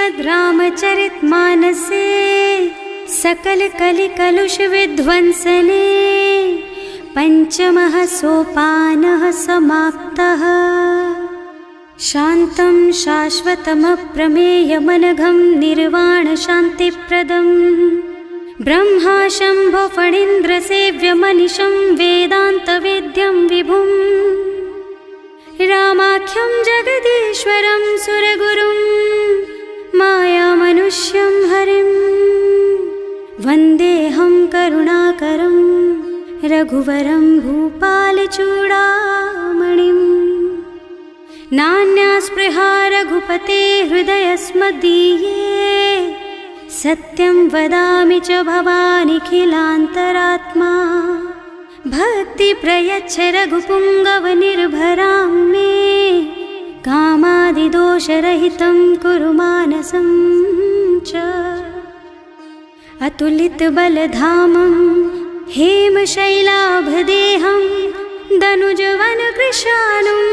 श्रीमद् रामचरितमानसे सकल कलि कलुष विध्वंसने पंचमः सोपानः समाप्तः। शान्तं शाश्वतमप्रमेयमनघं निर्वाण शान्तिप्रदम् ब्रह्मा शम्भो फणीन्द्रसेव्यमनिशं वेदान्तवेद्यं विभुम् रामाख्यं जगदीश्वरं सुरगुरुं मायामनुष्यं हरिं वन्देऽहं करुणाकरं रघुवरं भूपालचूडामणिम्। नान्यास्पृहा रघुपते हृदयस्मदीये सत्यं वदामि च भवानिखिलान्तरात्मा। भक्ति प्रयच्छ रघुपुङ्गवनिर्भरां मे कामादिदोषरहितं कुरु मानसं च। अतुलितबलधामं हेमशैलाभदेहं दनुजवनकृशानुं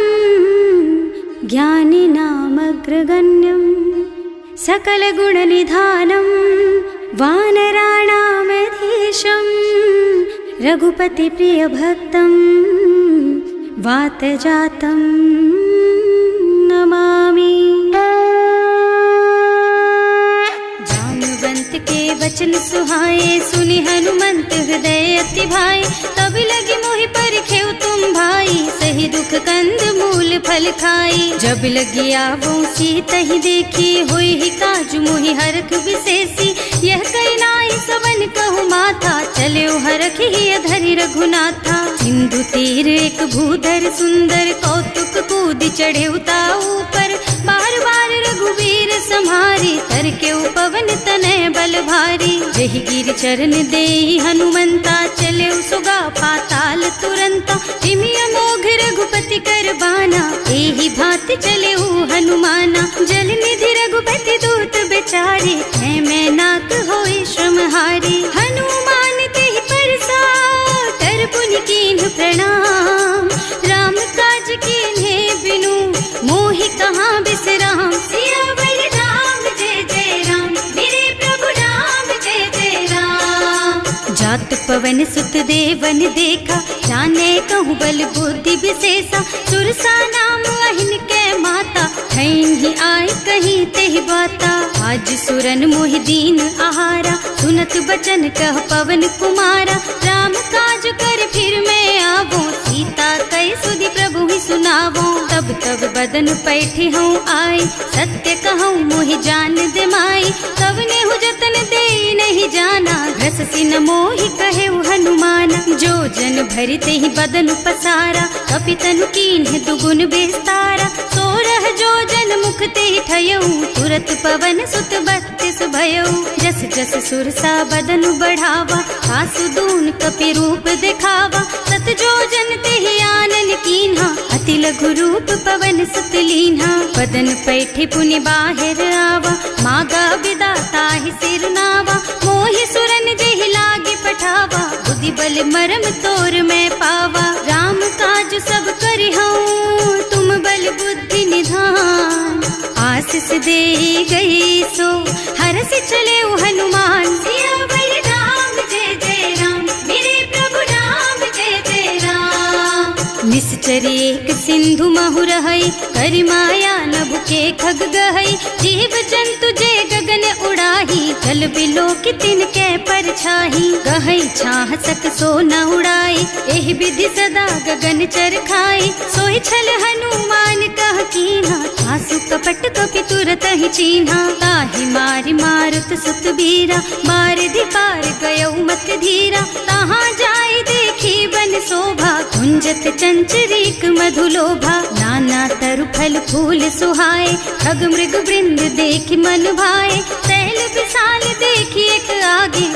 ज्ञानिनामग्रगण्यं सकलगुणनिधानं वानराणामधीशं रघुपतिप्रियभक्तं वातजातं नमामि। जाम्बवंत के वचन सुहाए सुनि हनुमंत हृदय अति भाए। तब लगी मोहि परखेउ तुम भाई सही दुख कंद मूल फल खाई। जब लगी आवो सीतहि देखी होई ही काजु मोहि हरख विशेषी। यह कई नाई सबन कहु माथा चले हरख ही धरि रघुनाथा। सिंधु तीर एक भूधर सुंदर कौतुक कूद चढ़े उताऊ पर। बार बार रघुवीर सम्हारी तर के पवन तनय बल भारी। जहि गिर चरण देहि हनुमंता चले सुगा पाताल तुरंता। तिमि अमोघ रघुपति कर बाना एहि भांति चले हनुमाना। जल निधि रघुपति दूत बेचारे मैं नाक होई श्रमहारी। हनुमान तेहि परसा कर पुनि कीन्ह प्रणाम। राम काज कीन्हे बिनु मोहि कहाँ बिसराम। सियावर राम जय जय राम मेरे प्रभु राम जय जय राम। जात पवन सुत देवन देखा जाने कहूँ बल बुद्धि विशेषा। सुरसा नाम अहिन के माता ठैन ही आए कहीं तेहि बाता। आज सुरन मोहि दीन आहारा सुनत बचन कह पवन कुमारा। राम काज कर फिर मैं आवो सीता कई सुधि प्रभु ही सुनावो। तब तब बदन पैठी हूँ आई सत्य कहूँ मोहि जान दे माई। तब ने हु जतन दे नहीं जाना घस सिन मोहि कहे हनुमाना। जो जन भरि तेहि बदन पसारा कपितनु कीन्ह दुगुन बेस्तारा। सोरह जो जन मुख तेहि ठयऊ तुरत पवन सुत बत्तीस भयऊ। जस जस सुरसा बदन बढ़ावा आसु दून कपि रूप दिखावा। सत जो जन तेहि आनन कीन्हा अति लघु रूप पवन सुत लीन्हा। बदन पैठि पुनि बाहिर आवा मागा बिदा ताहि सिर नावा। मोहि सुरन जेहि लागे पठावा बुद्धि बल मरम तोर मैं पावा। राम काज सब करिहऊँ तुम बल बुद्धि निधान। आशीष दे गई सो हरस चले हनुमान। सियावर राम जय जय राम मेरे प्रभु राम जय जय राम। निश्चर एक सिंधु महु रहई करि माया नभु के खग गहई। जीव जंतु जे गगन उड़ाही जल बिलो की तिनके परछाही। गहई छाह सक सो न उड़ाई एहि विधि सदा गगन चर खाई। सोई छल हनुमान कह कीन्हा आसु कपट कपि तुरत ही चीन्हा। ताहि मारि मारुत सुत बीरा मार पार गयौ मत धीरा। तहाँ जाय देखी बन शोभा कुंजत चंचरीक मधुलोभा। नाना तरु फल फूल सुहाए खग मृग वृंद देखि मन भाए। तैल विशाल देखि एक आगे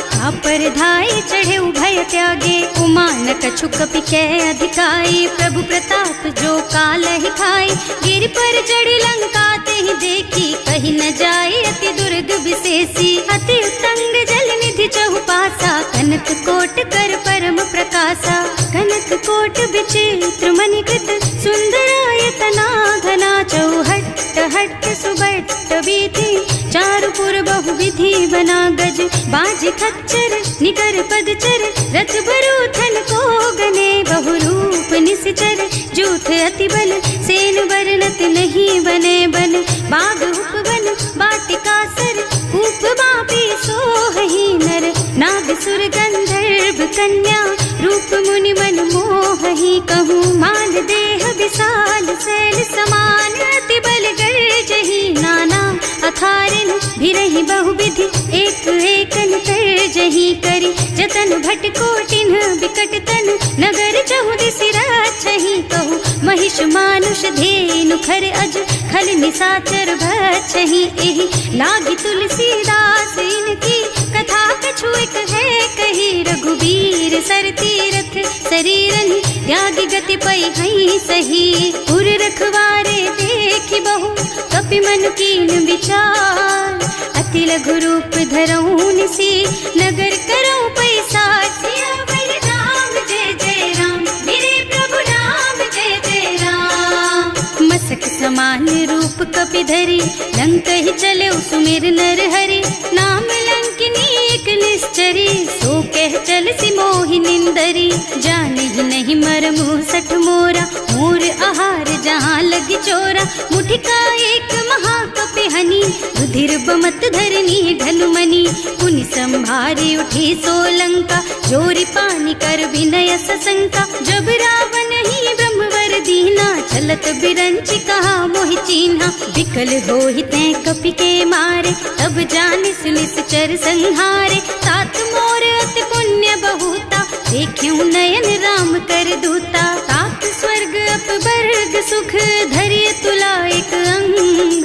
पर धाय चढ़े भय त्यागे। उमान कछु कपि कै अधिकाई प्रभु प्रताप जो काल ही खाई। गिर पर चढ़ी लंका तेहि देखी कहीं न जाए अति दुर्ग विशेषी। अति उत्तंग जल निधि चहुपासा कनक कोट कर परम प्रकाशा। कनक कोट विचित्र मणिकृत सुंदरायतना घना चौहट्ट हट्ट सुबट बीती, चारु पुर बहु विधि बना गज, बाज खच्चर निकर पदचर, रथ बरूथन को गने, बहु रूप निश्चर, जूथ अति बल, सेन बरनत नहीं बने बन, बाग उपवन बाटिका सर, कूप बापी सोहहि नर, नाग सुर गंधर्व कन्या, रूप मुनि मन मोहहि, कहूँ मान देह विशाल शैल समान, अति बल गर्जहि नाना अखारिन, भिरहि बहुविधि एक एकन तरजहि करि, जतन भट कोटिन बिकट तन, नगर चहुदिसि राछहि, कहूँ महिष मानुष धेनु खर अज, खल निसाचर भक्षहि, एहि लागी तुलसीदास इनकी, कथा कछु एक है कही, रघुबीर सर तीरथ शरीरनि, त्यागी गति पै हई सही, उर रखवारे देखि बहु, कपि मन कीन विचार, अति लघु रूप धरऊँ निसी, नगर करऊँ पैसार, सियावर राम जय जय राम, मेरे प्रभु राम जय जय राम, मसक समान रूप कपि धरि, लंक ही चले सुमिर नर हरि, नाम लंकिनी एक निश्चरी, सो कह चल सी मोहि निंदरी, जाने ही नहीं मरमु सठ मोरा, मोर आहार जहाँ लगी चोरा, मुठिका एक महाकपि हनि, रुधिर बमत धरनी ढलुमनि, पुनि संभारी उठी सोलंका, जोरी पानी कर विनय सशंका, जब रावण ही ब्रह्मवर दीना, चलत बिरंचि कहा मोहि चीन्हा, विकल होहि तै कपि के मारे, तब जानिस निश्चर संहारे, तात मोर अति पुण्य बहुता, देखियो नयन राम कर दूता, तात स्वर्ग अपवर्ग सुख, धरिय तुला एक अंग,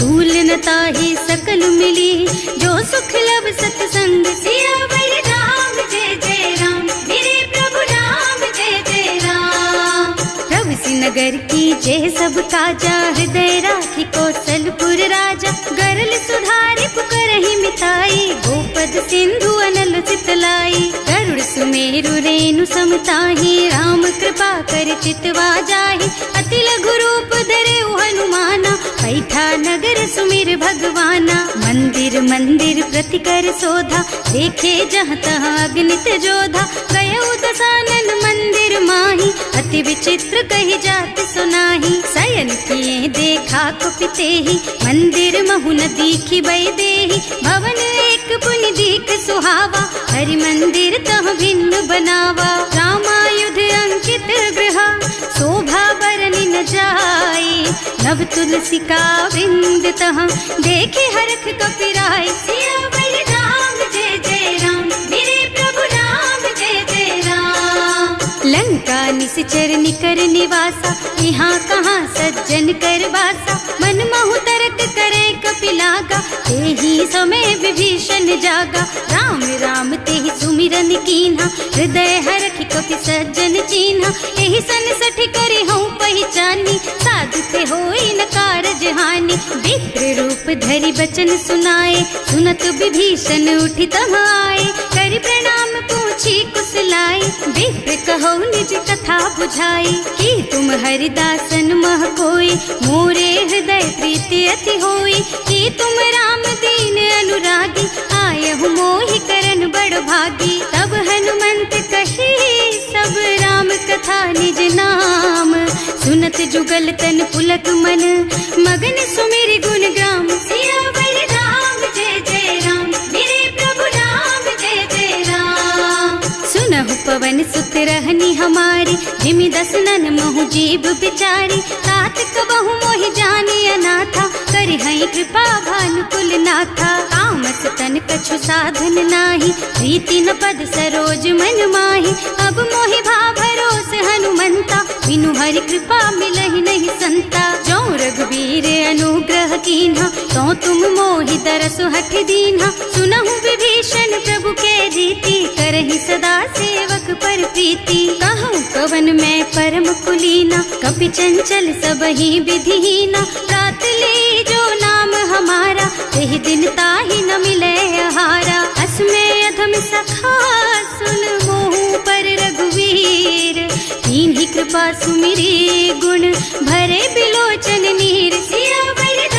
तूल न ताहि सकल मिली, जो सुख लब सतसंग, सियावर राम जय जय राम, मेरे प्रभु राम जय जय राम, प्रभु नगर की जय सब काजा, हृदय राखी कौशलपुर राजा, गरल सुधारि पुकरहि मिताई, गोपद सिंधु अनल चितलाई, गरुड़ सुमेरु रेणु समताहि, राम कृपा कर चितवा जाहि, अति लघु रूप धरे हनुमाना, पैठा नगर सुमिर भगवाना, मंदिर मंदिर प्रति कर शोधा, देखे जहाँ तहाँ अगणित जोधा, गयो दसानन मंदिर माही, अति विचित्र कही जात सुनाही, शयन किए देखा कुपितेहि, मंदिर महु न दीखि बै देहि, भवन एक पुनि दीख सुहावा, हरि मंदिर तह भिन्न बनावा, रामायुध अंकित गृहा, शोभा बरनि न जाई, नव तुलसी का वृंद तहाँ, देखे हरख कपिराई, सियावर राम जय जय राम, मेरे प्रभु राम जय जय राम, लंका निश्चर निकर निवासा, यहाँ कहाँ सज्जन कर बासा, मन महु तरक करे कपिलागा, तेहि समय विभीषण जागा, राम राम तेहि सुमिरन कीन्हा, हृदय हरखि कपि सज्जन चीन्हा, एहि सन सठ करि हूँ पहचानी, साधु ते होई न कारज हानि, विप्र रूप धरि बचन सुनाए, सुनत विभीषण उठि तहाँ आए, करि प्रणाम पूछी कुशलाई, विप्र कहो निज कथा बुझाई, कि तुम हरिदासन मह कोई, मोरे हृदय प्रीति अति होई, कि तुम राम दीन अनुरागी, आयहु मोहि करन बड़ भागी, तब हनुमंत कही सब राम कथा निज नाम, सुनत जुगल तन पुलक मन, मगन सुमिरि गुण ग्राम, सियावर राम जय जय राम, मेरे प्रभु राम जय जय राम, सुनहु पवन सुत रहनी हमारी, जिमि दसनन महु जीव बिचारी, तात कबहु मोहि जानी अनाथा, करि हई कृपा भानुकुल नाथा, तामस तन कछु साधन नाही, प्रीति न पद सरोज मन माही, अब मोहि भा भरोस हनुमंता, बिनु हरि कृपा मिलहि नहीं संता, जो रघुबीर अनुग्रह कीन्हा, तो तुम मोहि दरसु हठ दीन्हा, सुनहु विभीषण प्रभु के रीति, करहि सदा सेवक पर प्रीति, कहूँ कवन मैं परम कुलीना, कपि चंचल सबहि विधिहीना, प्रात ले जो नाम हमारा, तेहि दिन ताहि न मिले आहारा, असमय अधम सखा सुन मोहु पर रघुवीर, कीन्ही कृपा सुमिरी गुण भरे बिलोचन नीर, सियावर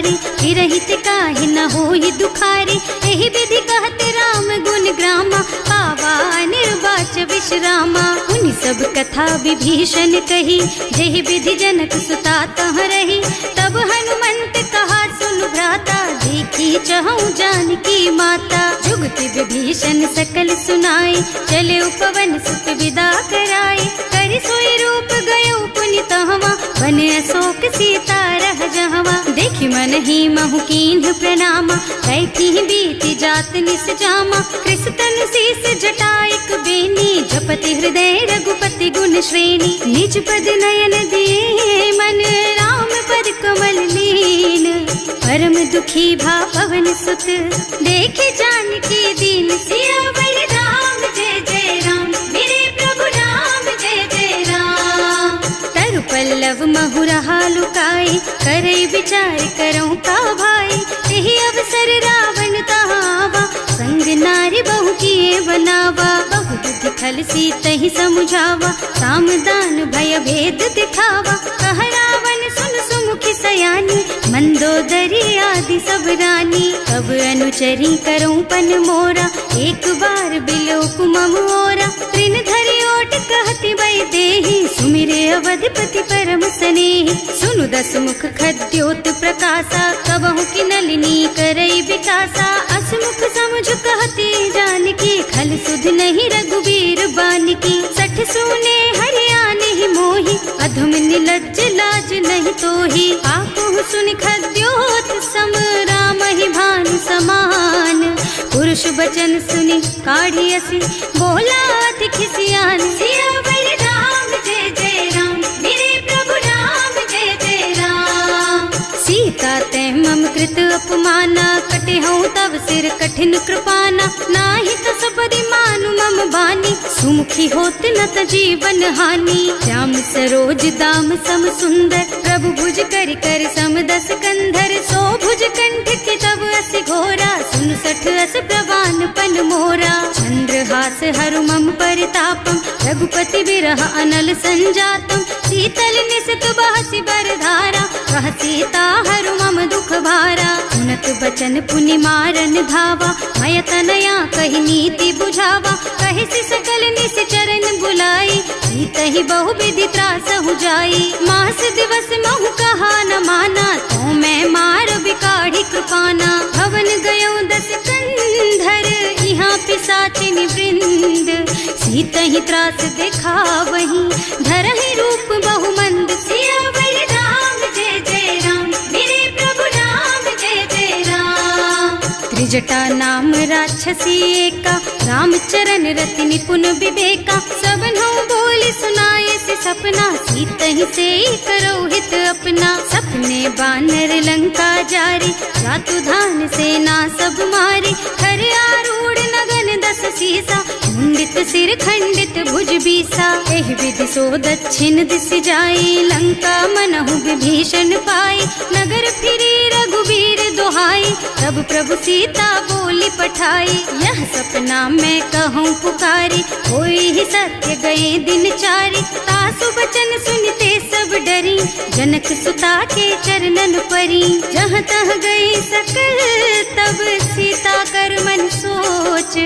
पारी, फिरहित काहे न होई दुखारी। एहि विधि कहत राम गुण ग्रामा, पावा निर्वाच विश्रामा। उन सब कथा विभीषण कही, जेहि विधि जनक सुता तह रही। तब हनुमंत कहा सुन भ्राता, देखी चहु जानकी माता। जुगति विभीषण सकल सुनाई, चले उपवन सुत विदा कराई। करि सोई रूप गयो पुनि तहवा, बने अशोक सीता रह जहवा। देखि मन ही महु कीन्ह प्रणामा, बैठी बीती जात निस जामा। कृष तनु शीस जटायक बेनी, जपति हृदय रघुपति गुण श्रेणी। निज पद नयन दिए मन, राम पद कमल लीन। परम दुखी भा पवन सुत, देखे जानकी दीन। सियावर राम जय जय राम, मेरे प्रभु राम जय जय राम। तरु पल्लव महुरहा लुकाई, करई विचार करऊं का भाई। यही अवसर रावण तहावा, संग नारी बहु किए बनावा। बहु बुद्धि खल सीतहि समुझावा, साम दान भय भेद दिखावा। कह रावण सुन सुमुखी सयानी, मंदोदरी आदि सब रानी। तब अनुचरी करऊं पन मोरा, एक बार बिलोक मम ओरा। तृण धरि ओट कहति वै देहि, सुमिरे अवधिपति परम स्नेहि। सुनु दस मुख खद्योत प्रकाशा, कबहु की नलिनी करई विकासा। असमुख समुझ कहती जानकी, खल सुध नहीं रघुबीर बानकी। सठ सूने हरियाणा ही मोहि, अधम निलज्ज लाज नहीं तोहि। आपहु सुनि खद्योत सम, राम ही भानु समान। पुरुष बचन सुनि काढ़ी असी, बोला अति खिसियान। सियावर राम जय जय राम, मेरे प्रभु राम जय जय राम। सीता ते मम कृत अपमाना, कटे हूँ तब सिर कठिन कृपाना। नाही तो सबरी मानु मम बानी, सुमुखी होत न त जीवन हानि। श्याम सरोज दाम सम सुंदर, प्रभु भुज कर कर सम दस कंधर। सो भुज कंठ के तब अस घोरा, सुन सठ अस प्रवान पन मोरा। चंद्रहास हरु मम परितापम, रघुपति विरह अनल संजातम। शीतल निसित बहसि बरधारा, कह सीता हरु मम दुख भारा। सुनत बचन पुनि मारन धावा, मय तनया कहि नीति बुझावा। कहि सकल निस चरण बुलाई, सीतहि बहु विधि त्रासहु जाई। मास दिवस महु कहा न माना, तो मैं मार बिकाढ़ी कृपाना। भवन गयो दस कंधर, यहाँ पिशाचिनी वृंद। सीतहि त्रास देखा वही, धरहि रूप बहु मंद। सियावर राम जय जय राम, मेरे प्रभु राम जय जय राम। त्रिजटा नाम राक्षसी एका, रामचरण रति निपुण विवेका। सबनों बोली सुनाए से सपना, सीतहि से करो हित अपना। सपने बानर लंका जारी, जातु धान सेना सब मारी। खर आरूढ़ नगन दस सीसा, मुंडित सिर खंडित भुज बीसा। एहि विधि सो दक्षिण दिस जाई, लंका मनहु विभीषण पाई। नगर फिरी रघुबीर दुहाई, तब प्रभु सीता बोली पठाई। यह सपना मैं कहूँ पुकारी, होई ही सत्य गए दिन चारी। तासु बचन सुनते सब डरी, जनक सुता के चरणन परी। जहाँ तह गई सकल, तब सीता कर मन सोच।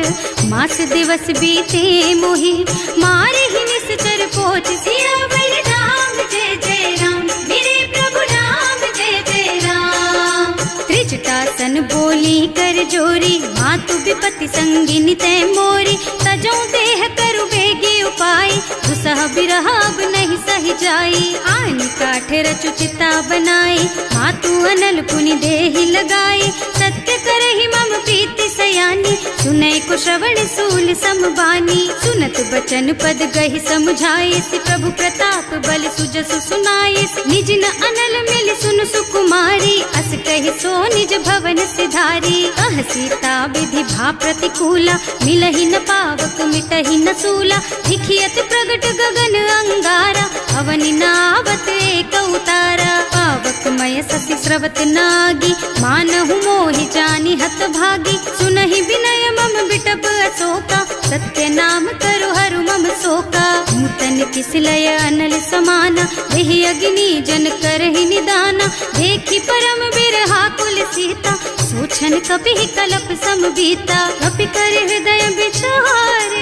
मास दिवस बीते मोहि, मारे ही निश्चर पोच। सियावर राम जय जय राम, मेरे प्रभु राम जय जय राम। त्रिजटासन बोली कर जोरी, मातु विपति संगिनी तै मोरी। तजो देह करु बेगी उपाय, दुसह बिरह अब नहीं सही जाई। आन काठ रचु चिता बनाई, मातु अनल पुनि देहि लगाई। सत्य करहि मम प्रीति सयानी, सुनै को श्रवण सूल समबानी। सुनत बचन पद गहि समुझाए, प्रभु प्रताप बल सुजसु सुनाए। निज न अनल मिल सुन सुकुमारी, अस कहि सो निज भवन सिधारी। कह सीता विधि भा प्रतिकूला, मिलहि न पावक मिटहि न सूला। दिखियत प्रगट गगन अंगारा, अवनि नावत एक उतारा। पावक मय ससि स्रवत नागी, मानहु मोहि जानि हत भागी। सुनहि विनय मम बिटप अशोका, सत्य नाम करु हरु मम शोका। नूतन किसलय अनल समाना, वही अग्नि जन करहि निदाना। देखी परम बिरहा कुल सीता, सोचन कपि कलप सम बीता। कपि कर हृदय विचार,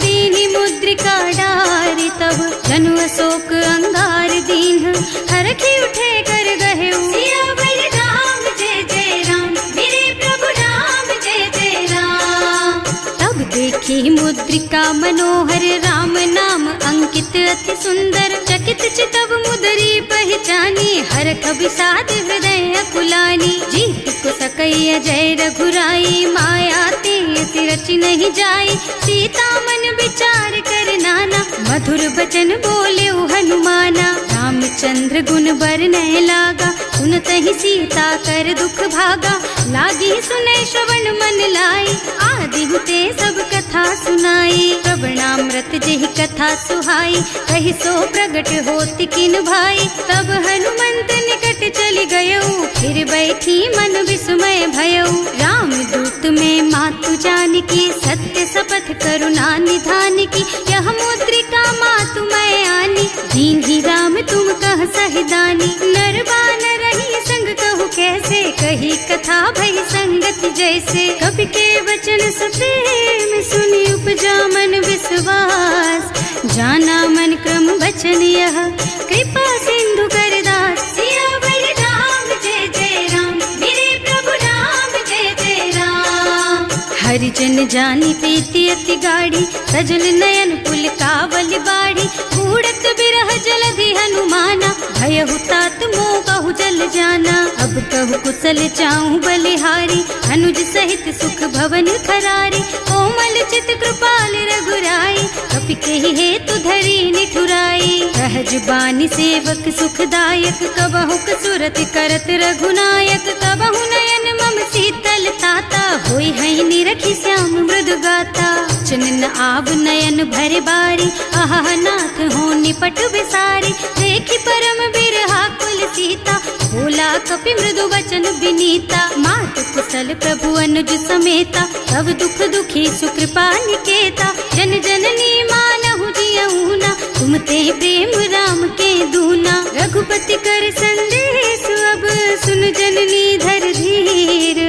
दीनी मुद्रिका डारी। तब जनु अशोक अंगार दीन, हरखि उठे कर गहे सियावर राम जय जय राम, मेरे प्रभु राम जय जय राम। तब देखी मुद्रिका मनोहर, राम नाम अंकित अति सुंदर। चकित चितव मुदरी पहचानी, हरख विषाद हृदय अकुलानी। जीत को सकई अजय रघुराई, माया ते अति रचि नहीं जाई। सीता मन विचार कर नाना, मधुर बचन बोले हनुमाना। रामचंद्र गुण बरनय लागा, सुनतहि सीता कर दुख भागा। लागी सुनै श्रवण मन लाई, आदि हुते सब कथा सुनाई। श्रवणामृत जेहि कथा सुहाई, कहि सो प्रगट होति किन भाई। तब हनुमंत निकट चली गयऊ, फिर बैठी मन विस्मय भयऊ। राम दूत में मातु जानकी, सत्य शपथ करुणा निधान की। यह मुद्रिका मातु मैं आनी, दीन्ही राम तुम कह सहिदानी। नर बानर रही संग कहु कैसे, कही कथा भई संगति जैसे। कवि के वचन सप्रेम सुनि उपजा मन विश्वास। जाना मन क्रम वचन यह, कृपा सिंधु कर दास। सियावर राम जय जय राम, मेरे प्रभु राम जय जय राम। हरिजन जानी प्रीति अति गाढ़ी, सजल नयन पुल कावल बाड़ी। बूढ़त बिरह जलधि हनुमाना, भयहु तात मोह कहु जल जाना। अब कहु कुशल चाहूं बलिहारी, अनुज सहित सुख भवन खरारी। कोमल चित कृपाल रघुराई, कपि केहि हेतु धरी निठुराई। सहज बानी सेवक सुखदायक, कबहु कसुरत करत रघुनायक। कबहु नयन मम शीतल ताता, होई हई निरखी श्याम मृदु गाता। चनन आव नयन भरे बारी, आहा नाथ हो निपट बिसारी। देखी परम बिरहा कुल सीता, बोला कपि मृदु वचन विनीता। मात कुशल प्रभु अनुज समेता, तब दुख दुखी सुकृपा निकेता। जन जननी मानहु जियऊना, तुम ते प्रेम राम के दूना। रघुपति कर संदेश अब सुन जननी धर धीर।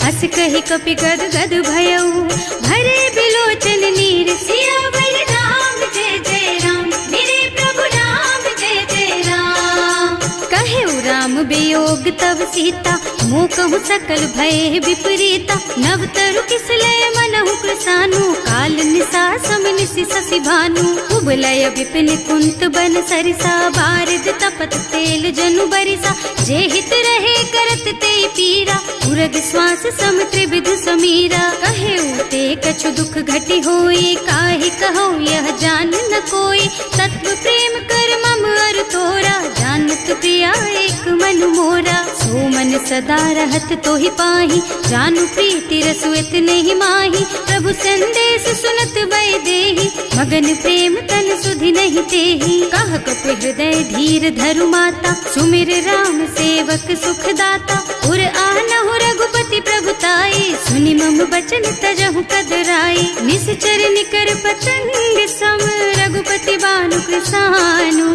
अस कहि कपि गद गद भयऊ, भरे बिलोचन नीर। सियावर राम जय जय राम, मेरे प्रभु राम जय जय राम। कहे राम वियोग तब सीता, मोह कहु सकल भय विपरीता। नव तरु किसलय मनहु कृसानु, काल निसा सम निसि शशि भानु। उबलय विपिन कुंत बन सरिसा, बारिद तपत तेल जनु बरिसा। जे हित रहे करत ते पीरा, उरग श्वास सम त्रिविध समीरा। कहे ते कछु दुख घटि होई, काहि कहो यह जान न कोई। तत्व प्रेम कर मम अर तोरा, जानत प्रिया एक मन मोरा। सो मन सदा रहत तोहि पाहि, जानु प्रीति रसु इतने ही माही। प्रभु संदेश सुनत वै देहि, मगन प्रेम तन सुधि नहीं तेहि। कह कपि हृदय धीर धरु माता, सुमिर राम सेवक सुख दाता। उर आनहु रघुपति प्रभुताई, सुनि मम बचन तजहु कदराई। निश्चर निकर पतंग सम, रघुपति बानु कृसानु।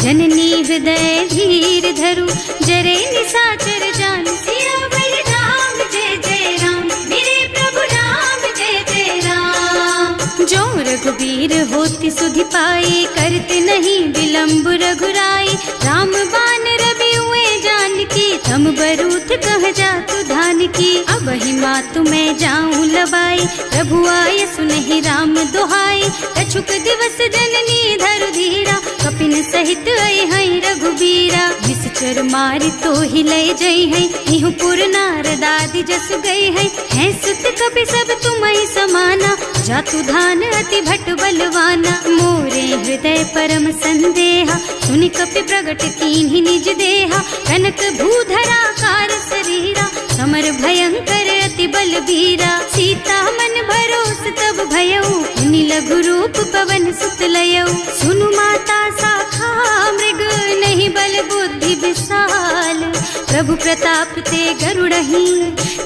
जननी हृदय धीर धरु, जरे निशाचर जानु। सियावर राम जय जय राम, मेरे प्रभु राम जय जय राम। जो रघुबीर होति सुधि पाई, करते नहीं विलम्ब रघुराई। राम बान रवि हुए जानकी, थम बरूथ कह जातु धान की। अब ही मातु मैं जाऊं लबाई, प्रभु आय सुनहि राम दुहाई। कछुक दिवस जननी धरु धीरा, कपिन सहित आई हई रघुबीरा। निश्चर मारि तो ही लय जई है, इहु पुर नारद आदि जस गई है। हैं सुत कपि सब तुम्हि समाना, जातु धान अति भट बलवाना। मोरे हृदय परम संदेहा, सुनि कपि प्रगट कीन्हि निज देहा। कनक भूधरा कार शरीरा, समर भयंकर अति बलबीरा। सीता मन भरोस तब भयऊ, मुनि लघु रूप पवन सुत लयऊ। सुनु माता शाखा मृग, नहीं बल बुद्धि विशाल। प्रभु प्रताप ते गरुड़हि,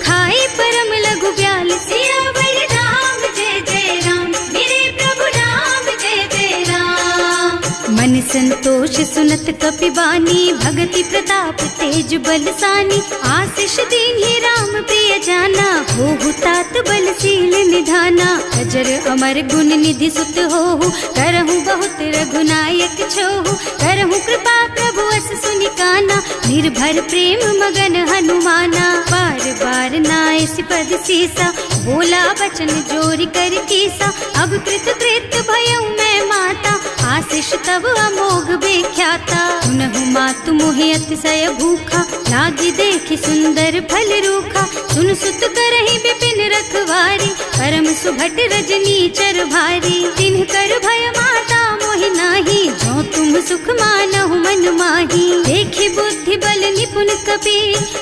खाई परम लघु ब्याल। सियावर राम जय जय राम, मेरे प्रभु राम जय जय राम। संतोष सुनत कपिबानी, भगति प्रताप तेज बलसानी। आशीष दीन्ही राम प्रिय जाना, होहु तात बलशील निधाना। अजर अमर गुण निधि सुत होहु, करहु बहुत रघुनायक छोहु। करहु कृपा प्रभु अस सुनि काना, निर्भर प्रेम मगन हनुमाना। बार बार नाय सिपद सीसा, बोला बचन जोरि कर कीसा। अब कृत कृत भयउ मैं माता, आशीष तब अमोघ बेख्याता। सुनहु मातु मोहि अतिशय भूखा, लागी देखि सुंदर फल रूखा। सुन सुत करहि विपिन रखवारी, परम सुभट रजनी चर भारी। तिन्ह कर भय माता मोहि नाही, जो तुम सुख मानहु मन माही। देखि बुद्धि बल निपुण कपि,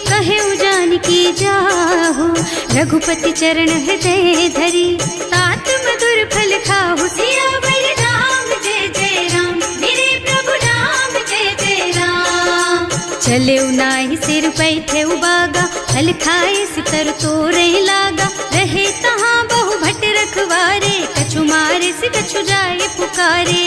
कहे जानकी जाहु। रघुपति चरण हृदय धरी, तात मधुर फल खाहु। सियावर राम जय जय राम, मेरे प्रभु राम जय जय राम। चले नाहि सिर पैठे उबागा, फल खाए सितर तोरे लागा। रहे तहाँ बहु भट रखवारे, कछु मारे से कछु जाए पुकारे।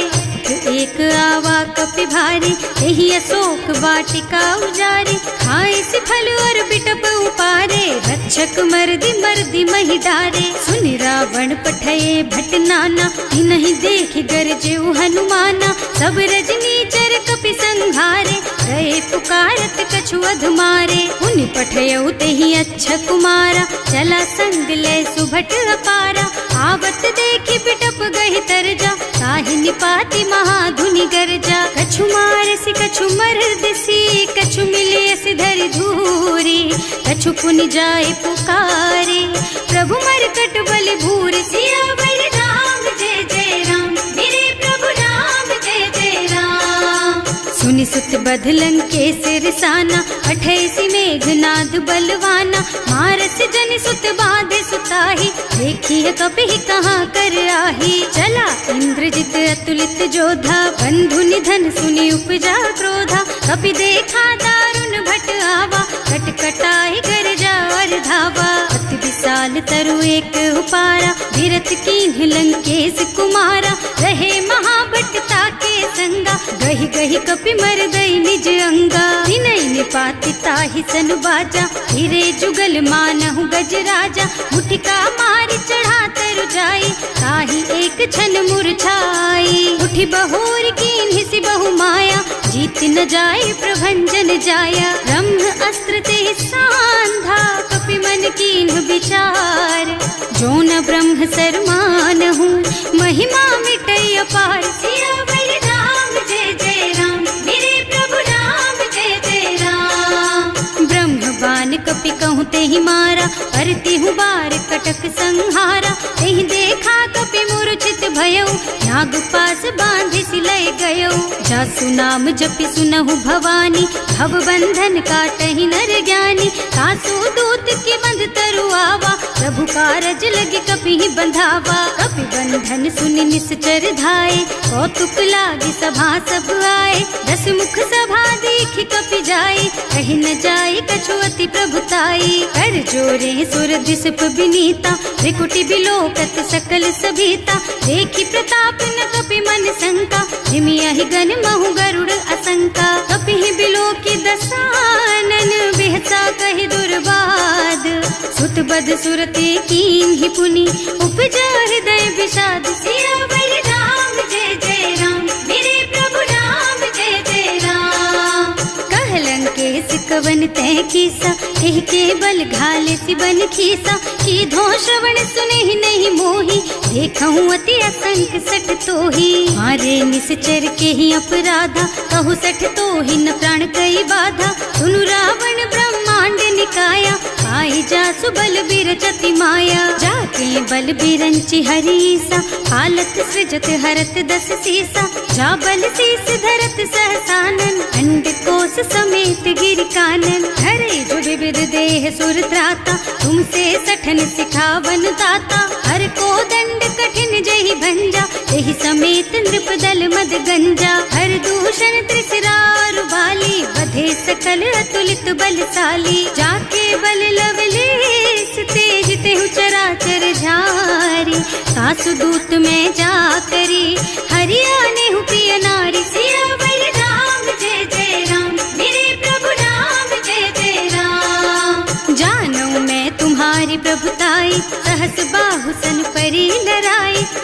एक आवा कपि भारी, यही अशोक वाटिका उजारी। खाए से फल और बिटप उपारे, रक्षक मर्दि मर्दि महि डारे। सुनि रावण पठये भट नाना, नहीं देख गरजे हनुमाना। सब रजनी चर कपि संघारे, गए पुकारत कछु अधमारे। उनि पठयउ तेहि अच्छा कुमारा, चला संग ले सुभट अपारा। आवत देखि बिटप गहि तरजा, ताहि निपाति महाधुनि गरजा। कछु मारसि कछु मर्दसी, कछु मिलियसि धरि धूरी। कछु पुनि जाए पुकारे, प्रभु मरकट बल भूरि। सियावर राम जय जय राम, मेरे प्रभु राम जय जय राम। सुनि सुत बध लंकेश रिसाना, अठैसी मेघनाद बलवाना। मारस जन सुत बाधे सुताही, देखी है कपि कहाँ कर आही। चला इंद्रजित अतुलित जोधा, बंधु निधन सुनि उपजा क्रोधा। कपि देखा दारुण भट आवा, कटकटाई गरजा और धावा। अति विशाल तरु एक उपारा, विरत कीन्ह लंकेश कुमारा। रहे महाभट ताके संगा, गहि गहि कपि मरदई निज अंगा। तिनहि निपाति ताहि सन बाजा, हिरे जुगल मानहु गज राजा। मुठिका मारि चढ़ा तरु जाई, ताहि एक छन मुरझाई। उठि बहोर कीन्हि सि बहु माया, जीत न जाए प्रभंजन जाया। ब्रह्म अस्त्र ते सांधा, कपि मन कीन्ह विचार। जो न ब्रह्म सर मानहु, महिमा मिटै अपार। सियावर राम जय जय राम, मेरे प्रभु राम जय जय राम। ब्रह्म बान कपि कहूँ तेहि मारा, परतिहु बार कटक संहारा। तेहि देखा कपि मूर्छित भयउ, नाग पास बांधि सिलय गयउ। जासु नाम जपि सुनहु भवानी, भव बंधन काटहि नर ज्ञानी। सासु दूत की बंध तरु आवा, प्रभु कारज लगे कपि बंधावा। कपि बंधन सुनि निश्चर धाये, कौतुक लागी सभा सब आए। दस मुख सभा देखि कपि जाए, कहि न जाए कछु अति प्रभुताई। कर जोरे सुर दिसप विनीता, त्रिकुटि बिलोकत सकल सभीता। देखि प्रताप न कपि मन शंका, जिमियहि गन महु गरुड़ असंका। कपि बिलोकि दसानन, बिहसा कहि दुर्बाद। सुत बद सुरते कीन्हि पुनि, उपजा हृदय विषाद। सियावर राम जय जय राम, मेरे प्रभु राम जय जय राम। कह लंकेश कवन तै कीसा, एहि के बल घाले सि बन खीसा। कीधो श्रवण सुनेहि नहीं मोहि, देखहु अति असंख सठ तोहि। मारे निश्चर के ही अपराधा, कहु सठ तोहि न प्राण कई बाधा। सुनु रावण ब्रह्मांड निकाया, पाई जासु बल बिरचति माया। जाके बल बिरंचि हरीसा, हालत सृजत हरत दस सीसा। जा बल शीस धरत सहसानन, अंड कोस समेत गिर कानन। हरे जो विविध देह सुर त्राता, तुमसे सठन सिखावन दाता। हर को दंड कठिन जहि भंजा, एहि समेत नृप दल मद गंजा। हर दूषण त्रिसरार बाली, बधे सकल अतुलित बलशाली। जाके बल लवलेस तेज तेहु चराचर झारी। सासु दूत में जा करी, हरिया नेहु प्रिय नारी। सियावर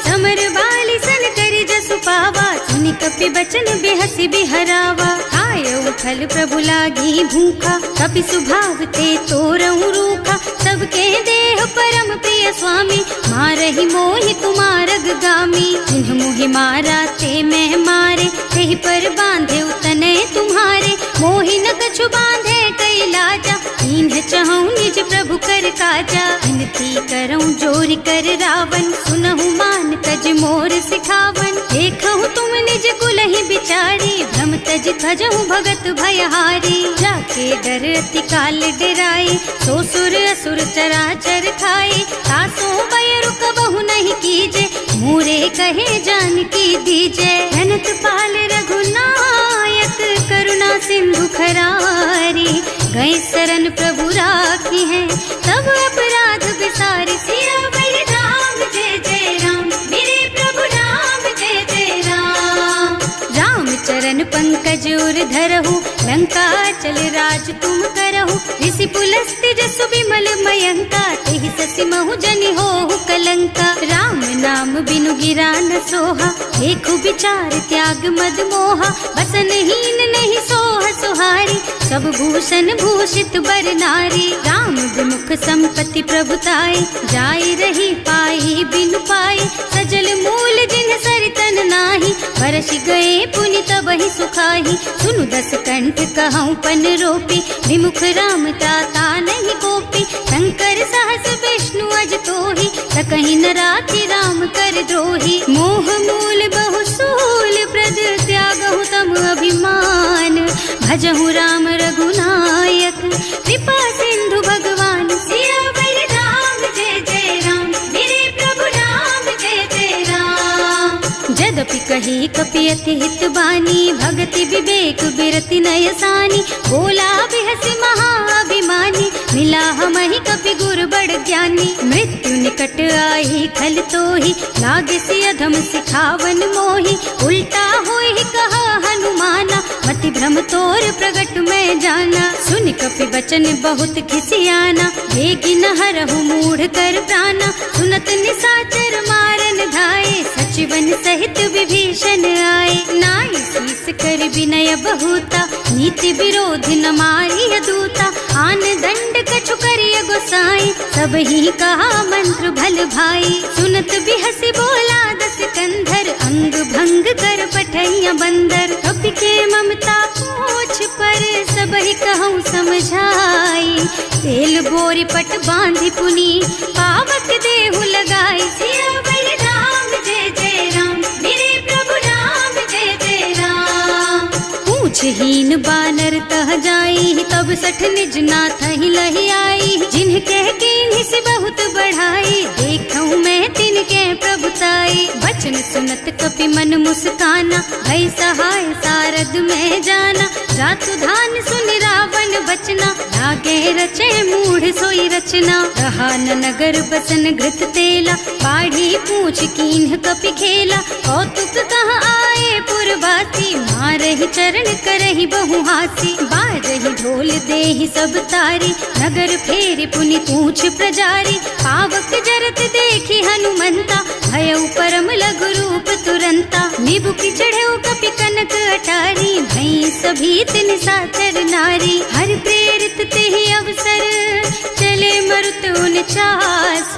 समर बाली सन करी जसु पावा, सुनि कपि बचन बेहसी बिहरावा। खायऊ फल प्रभु लागी भूखा, कपि स्वभाव ते तोरऊ रूखा। सबके देह परम प्रिय स्वामी, मारहि मोहि तुमारग गामी। जिन्ह मोहि मारा ते मैं मारे, तेहि पर बांधे उतने तुम्हारे। मोहि न कछु बांधे कई लाजा, इन्ह चहु निज प्रभु कर काजा। विनती करऊं जोरि कर रावण, सुनहु मान तज मोर सिखावन। देखहु तुम निज कुलहि बिचारी, भ्रम तज थजहु भगत भयहारी। जाके डर अति काल डराई, सो सुर असुर चराचर खाए। तासो भय रुक बहु नहीं कीजे, मोरे कहे जानकी दीजे। अनंत पाल रघुनायक, करुणा सिंधु खरारी। गए शरण प्रभु राखी है, तब अपराध विसारी। सियावर राम जय जय राम, मेरे प्रभु राम जय जय राम। राम चरण पंकज उर धरहु, लंका चल राज तुम करहु। ऋषि पुलस्त्य जसु विमल मयंका, तेहि ससि महु जनि होहु कलंका। राम नाम बिनु गिरा न सोहा, देखु विचार त्याग मद मोहा। बसन हीन नहीं सोह सुहारी, सब भूषण भूषित बर नारी। राम विमुख संपत्ति प्रभुताई, जाई रही पाई बिनु पाई। सजल मूल जिन सरितन नाही, बरस गए पुनि तबहि सुखाही। सुनु दस कंठ कहऊँ पन रोपी, विमुख राम ताता नहीं कोपी। शंकर सहस विष्णु अज तोहि, सकहि न राखि राम कर द्रोही। मोह मूल बहु सूल प्रद, त्यागहु तम अभिमान। भजहु राम रघुनायक, कृपा सिंधु भगवान। सियावर राम जय जय राम, मेरे प्रभु राम जय जय राम। जदपि कही कपि अति हित बानी, भगति विवेक बिरति नय सानी। बोला बिहसि महाअभिमानी, मिला हमहि कपि गुर बड़ ज्ञानी। मृत्यु निकट आई खल तोहि, लागे सि अधम सिखावन मोहि। उल्टा होहि कहा हनुमाना, मति भ्रम तोर प्रगट में जाना। सुन कपि बचन बहुत खिसियाना, बेगी न हरहु मूढ़ कर प्राणा। सुनत निशाचर मारन धाये, सचिवन सहित विभीषण आए। नाई शीस कर विनय बहुता, नीति विरोध न मारिय दूता। आन दंड कछु करिय गोसाई, सब ही कहा मंत्र भल भाई। सुनत बिहसि बोला दस कंधर, अंग भंग कर पठैया बंदर। कपि के ममता पूछ पर, सब ही कहूँ समझाई। तेल बोरी पट बांधि पुनी, पावक देहु लगाई। सियावर राम जय जय राम, मेरे प्रभु राम जय जय राम। पूछहीन बानर तह जाई, तब सठ निज नाथ ही लही आई। जिन्ह कह कीन्हि से बहुत बढ़ाई, देखऊँ मैं तिनके प्रभुताई। बचन सुनत कपि मन मुस्काना, भई सहाय सारद में जाना। जातु धान सुन रावण बचना, लागे रचे मूढ़ सोई रचना। रहा न नगर बसन घृत तेला, बाढ़ी पूछ कीन्ह कपि खेला। कौतुक कह आए पुरवासी, मारहि चरण करहि बहु हासी। बारहि ढोल देहि सब तारी, नगर फेरि पुनि पूछ प्रजारी। पावक जरत देखि हनुमंता, भयउ परम लघु रूप तुरंता। निबुकि चढ़ऊ कपि कनक अटारी, भई सभीत निशाचर नारी। हर प्रेरित तेहि अवसर, चले मरुत उनचास।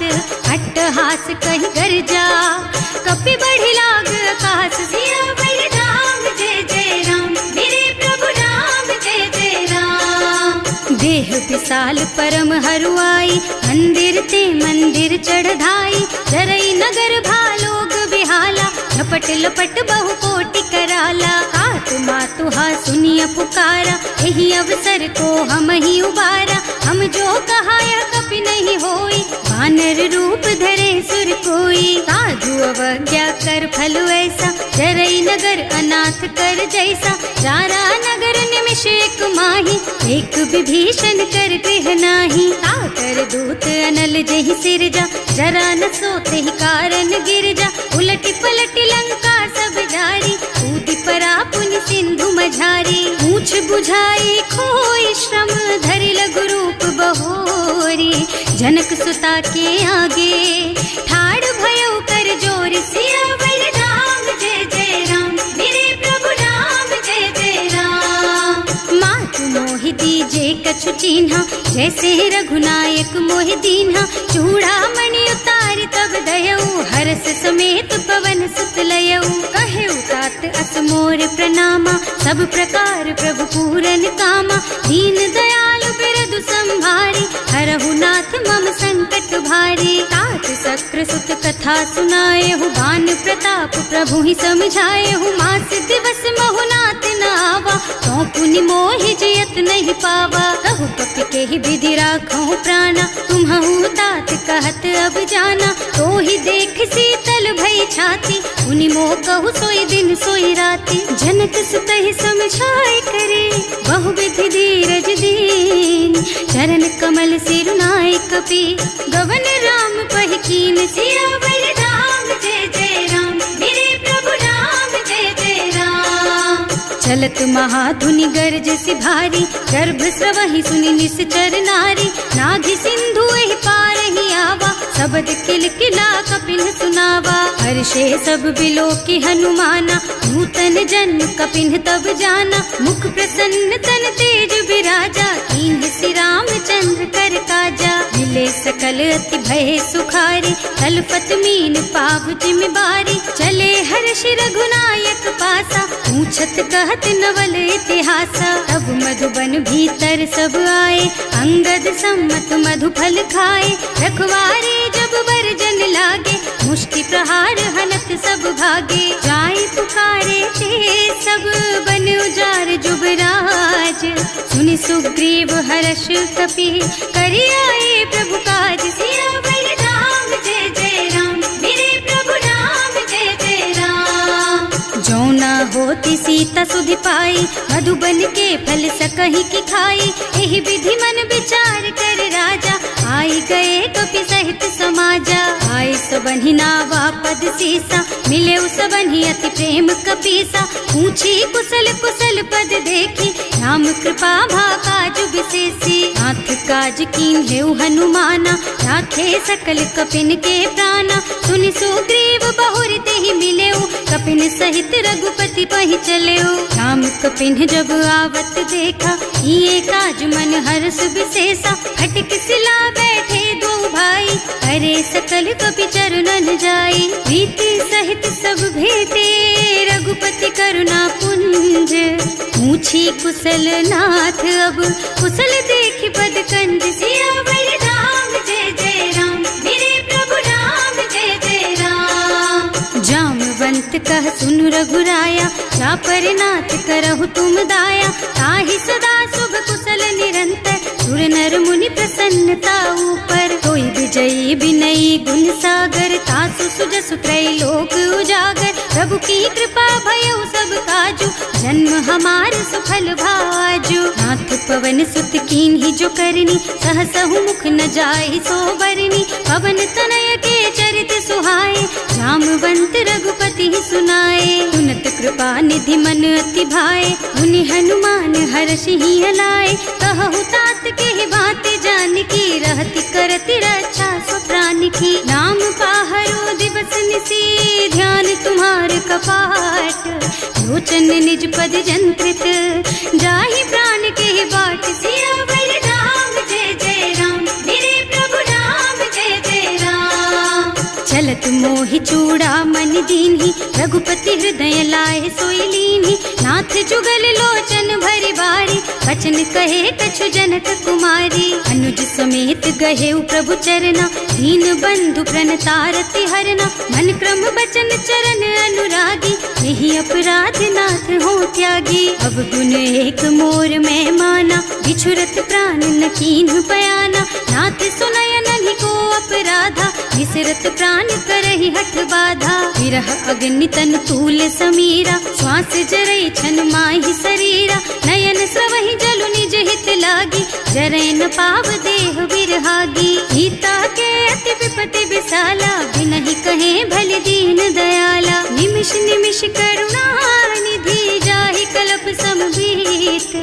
अट्टहास कहि गर्जा, कपि बढ़ि लाग आकाश। सियावर राम जय जय राम, मेरे प्रभु राम जय जय राम। देह विशाल परम हरुआई, मंदिर ते मंदिर चढ़ाई। जरई नगर भालोग बिहाला, लपट लपट बहु कोटि कराला। आत्मा तुहा सुनिय पुकारा, यही अवसर को हम ही उबारा। हम जो कहा यह कपि नहीं होई, वानर रूप धरे सुर कोई। साधु अवज्ञा कर फल ऐसा, जरई नगर अनाथ कर जैसा। जारा नगर निमिष एक माही, एक विभीषण कर गृह नाही। ताकर दूत अनल जहि सिरजा, जरा न सोते ही कारण गिर जा। उलटी पलटी लंका सब जारी, कूदि परा पुनि सिंधु मझारी। पूछ बुझाई खोई श्रम, धरि लघु रूप बहोरी। जनक सुता के आगे, ठाड़ भयउ कर जोर। कीन्हा, जैसे रघुनायक मोहि दीन्हा। चूड़ामणि उतारि तब दयऊ, हरस समेत पवन सुत लयऊ। कहेउ तात अस मोर प्रणामा, सब प्रकार प्रभु पूरन कामा। दीन दयालु बिरदु संभारी, हरहु नाथ मम संकट भारी। तात सक्र सुत कथा सुनाएहु, बान प्रताप प्रभु ही समझाएहु। मास दिवस महु नाथ न आवा, तो पुनि मोहि जियत नहीं पावा। कहु कपि के ही विधि राखहु प्राणा, तुम्हु तात कहत अब जाना। तो ही देख शीतल भई छाती, उनि मोह कहु सोई दिन सोई राती। जनक सुतहि समझाए करे, बहु विधि धीरज दीन। चरण कमल सिरुनाए कपि, गवन राम पहि कीन। सियावर राम जय जय राम, मेरे प्रभु राम जय जय राम। चलत महाधुनि गरज सि भारी, गर्भ स्रवहि सुनि निश्चर नारी। नाभि सिंधु एहि पारहि आवा, शब्द किलकिला कपिन सुनावा। हर्षे सब बिलोकि हनुमाना, नूतन जन्म कपिन तब जाना। मुख प्रसन्न तन तेज विराजा, कीन्ह सि रामचंद्र कर काजा। मिले सकल अति भय सुखारी, तलपत मीन पाव जिम बारी। चले हर्ष रघुनायक पासा, पूछत कहत नवल इतिहासा। तब मधुबन भीतर सब आए, अंगद सम्मत मधु फल खाए। रखवारे जब बरजन लागे, मुष्टि प्रहार हनत सब भागे। जाय पुकारे ते सब बन उजार जुबराज। सुनि सुग्रीव हर्ष कपि, करि आए प्रभु काज। सियावर राम जय जय राम, मेरे प्रभु राम जय जय राम। जो न होती सीता सुधि पाई, मधुबन के फल सकहि की खाई। एहि विधि मन विचार कर राजा, आई गए कपि सहित समाजा। आए सबन्हि नावा पद सीसा, मिले सबन्हि अति प्रेम कपीसा। पूछी कुशल कुशल पद देखी, राम कृपा भा काज विशेषी। नाथ काज कीन्हेउ हनुमाना, राखे सकल कपिन के प्राणा। सुनि सुग्रीव बहुर तेहि मिलेउ, कपिन सहित रघुपति पहि चलेउ। राम कपिन जब आवत देखा, ये काज मन हर्ष विशेषा। फटक सिला बैठे दो भाई, अरे सकल कपि चरणन जाई। प्रीति सहित सब भेटे, रघुपति करुणा पुंज। पूछी कुशल नाथ अब, कुशल देखि पद कंज। सियावर राम जय जय राम, मेरे प्रभु राम जय जय राम। जामवंत कह सुनु रघुराया, चापर नाथ करहु तुम दाया। ताहि सदा शुभ कुशल निरंतर, सुर नर मुनि प्रसन्नता ऊपर। कोई विजयी विनयी गुण सागर, तासु सुजसु त्रैलोक उजागर। प्रभु की कृपा भयउ सब काजू, जन्म हमार सुफल भाजू। नाथ पवन सुत कीन्ही जो करनी, सहसहु मुख न जाहि सो बरनी। पवन तनय के चरित सुहाए, जामवंत रघुपति सुनाए। सुनत कृपा निधि मन अति भाए, मुनि हनुमान हर्षि हलाए। कहु तात के बात जानकी, रहति करति रक्षा सो प्राण की। नाम पाहरो दिवस निसी, ध्यान तुम्हार कपाट। लोचन निज पद जंत्रित, जाहि प्राण के बाट। सियावर राम जय जय राम, मेरे प्रभु राम जय जय राम। चलत मोहि चूड़ामणि दीन्ही, रघुपति हृदय लाए सोई लीन्ही। नाथ जुगल लोचन भरि बारी, वचन कहे कछु जनक कुमारी। अनुज समेत गहेउ प्रभु चरना, दीन बंधु प्रणतारति हरना। मन क्रम बचन चरण अनुरागी, यही अपराध नाथ हो त्यागी। अब गुण एक मोर मैं माना, बिछुरत प्राण न कीन्ह बयाना। नाथ सुनय नन्हि को अपराधा, विसरत प्राण करहि हठ बाधा। विरह अग्नि तन तूल समीरा, श्वास जरई छन माहि शरीरा। नयन स्रवहि जलु निज हित लागी, जरै न पाव देह बिरहागी। सीता के अति विपति विशाला, बिनहि कहे भल दीन दयाला। निमिष निमिष करुणा निधि, जाहि कल्प समभीत।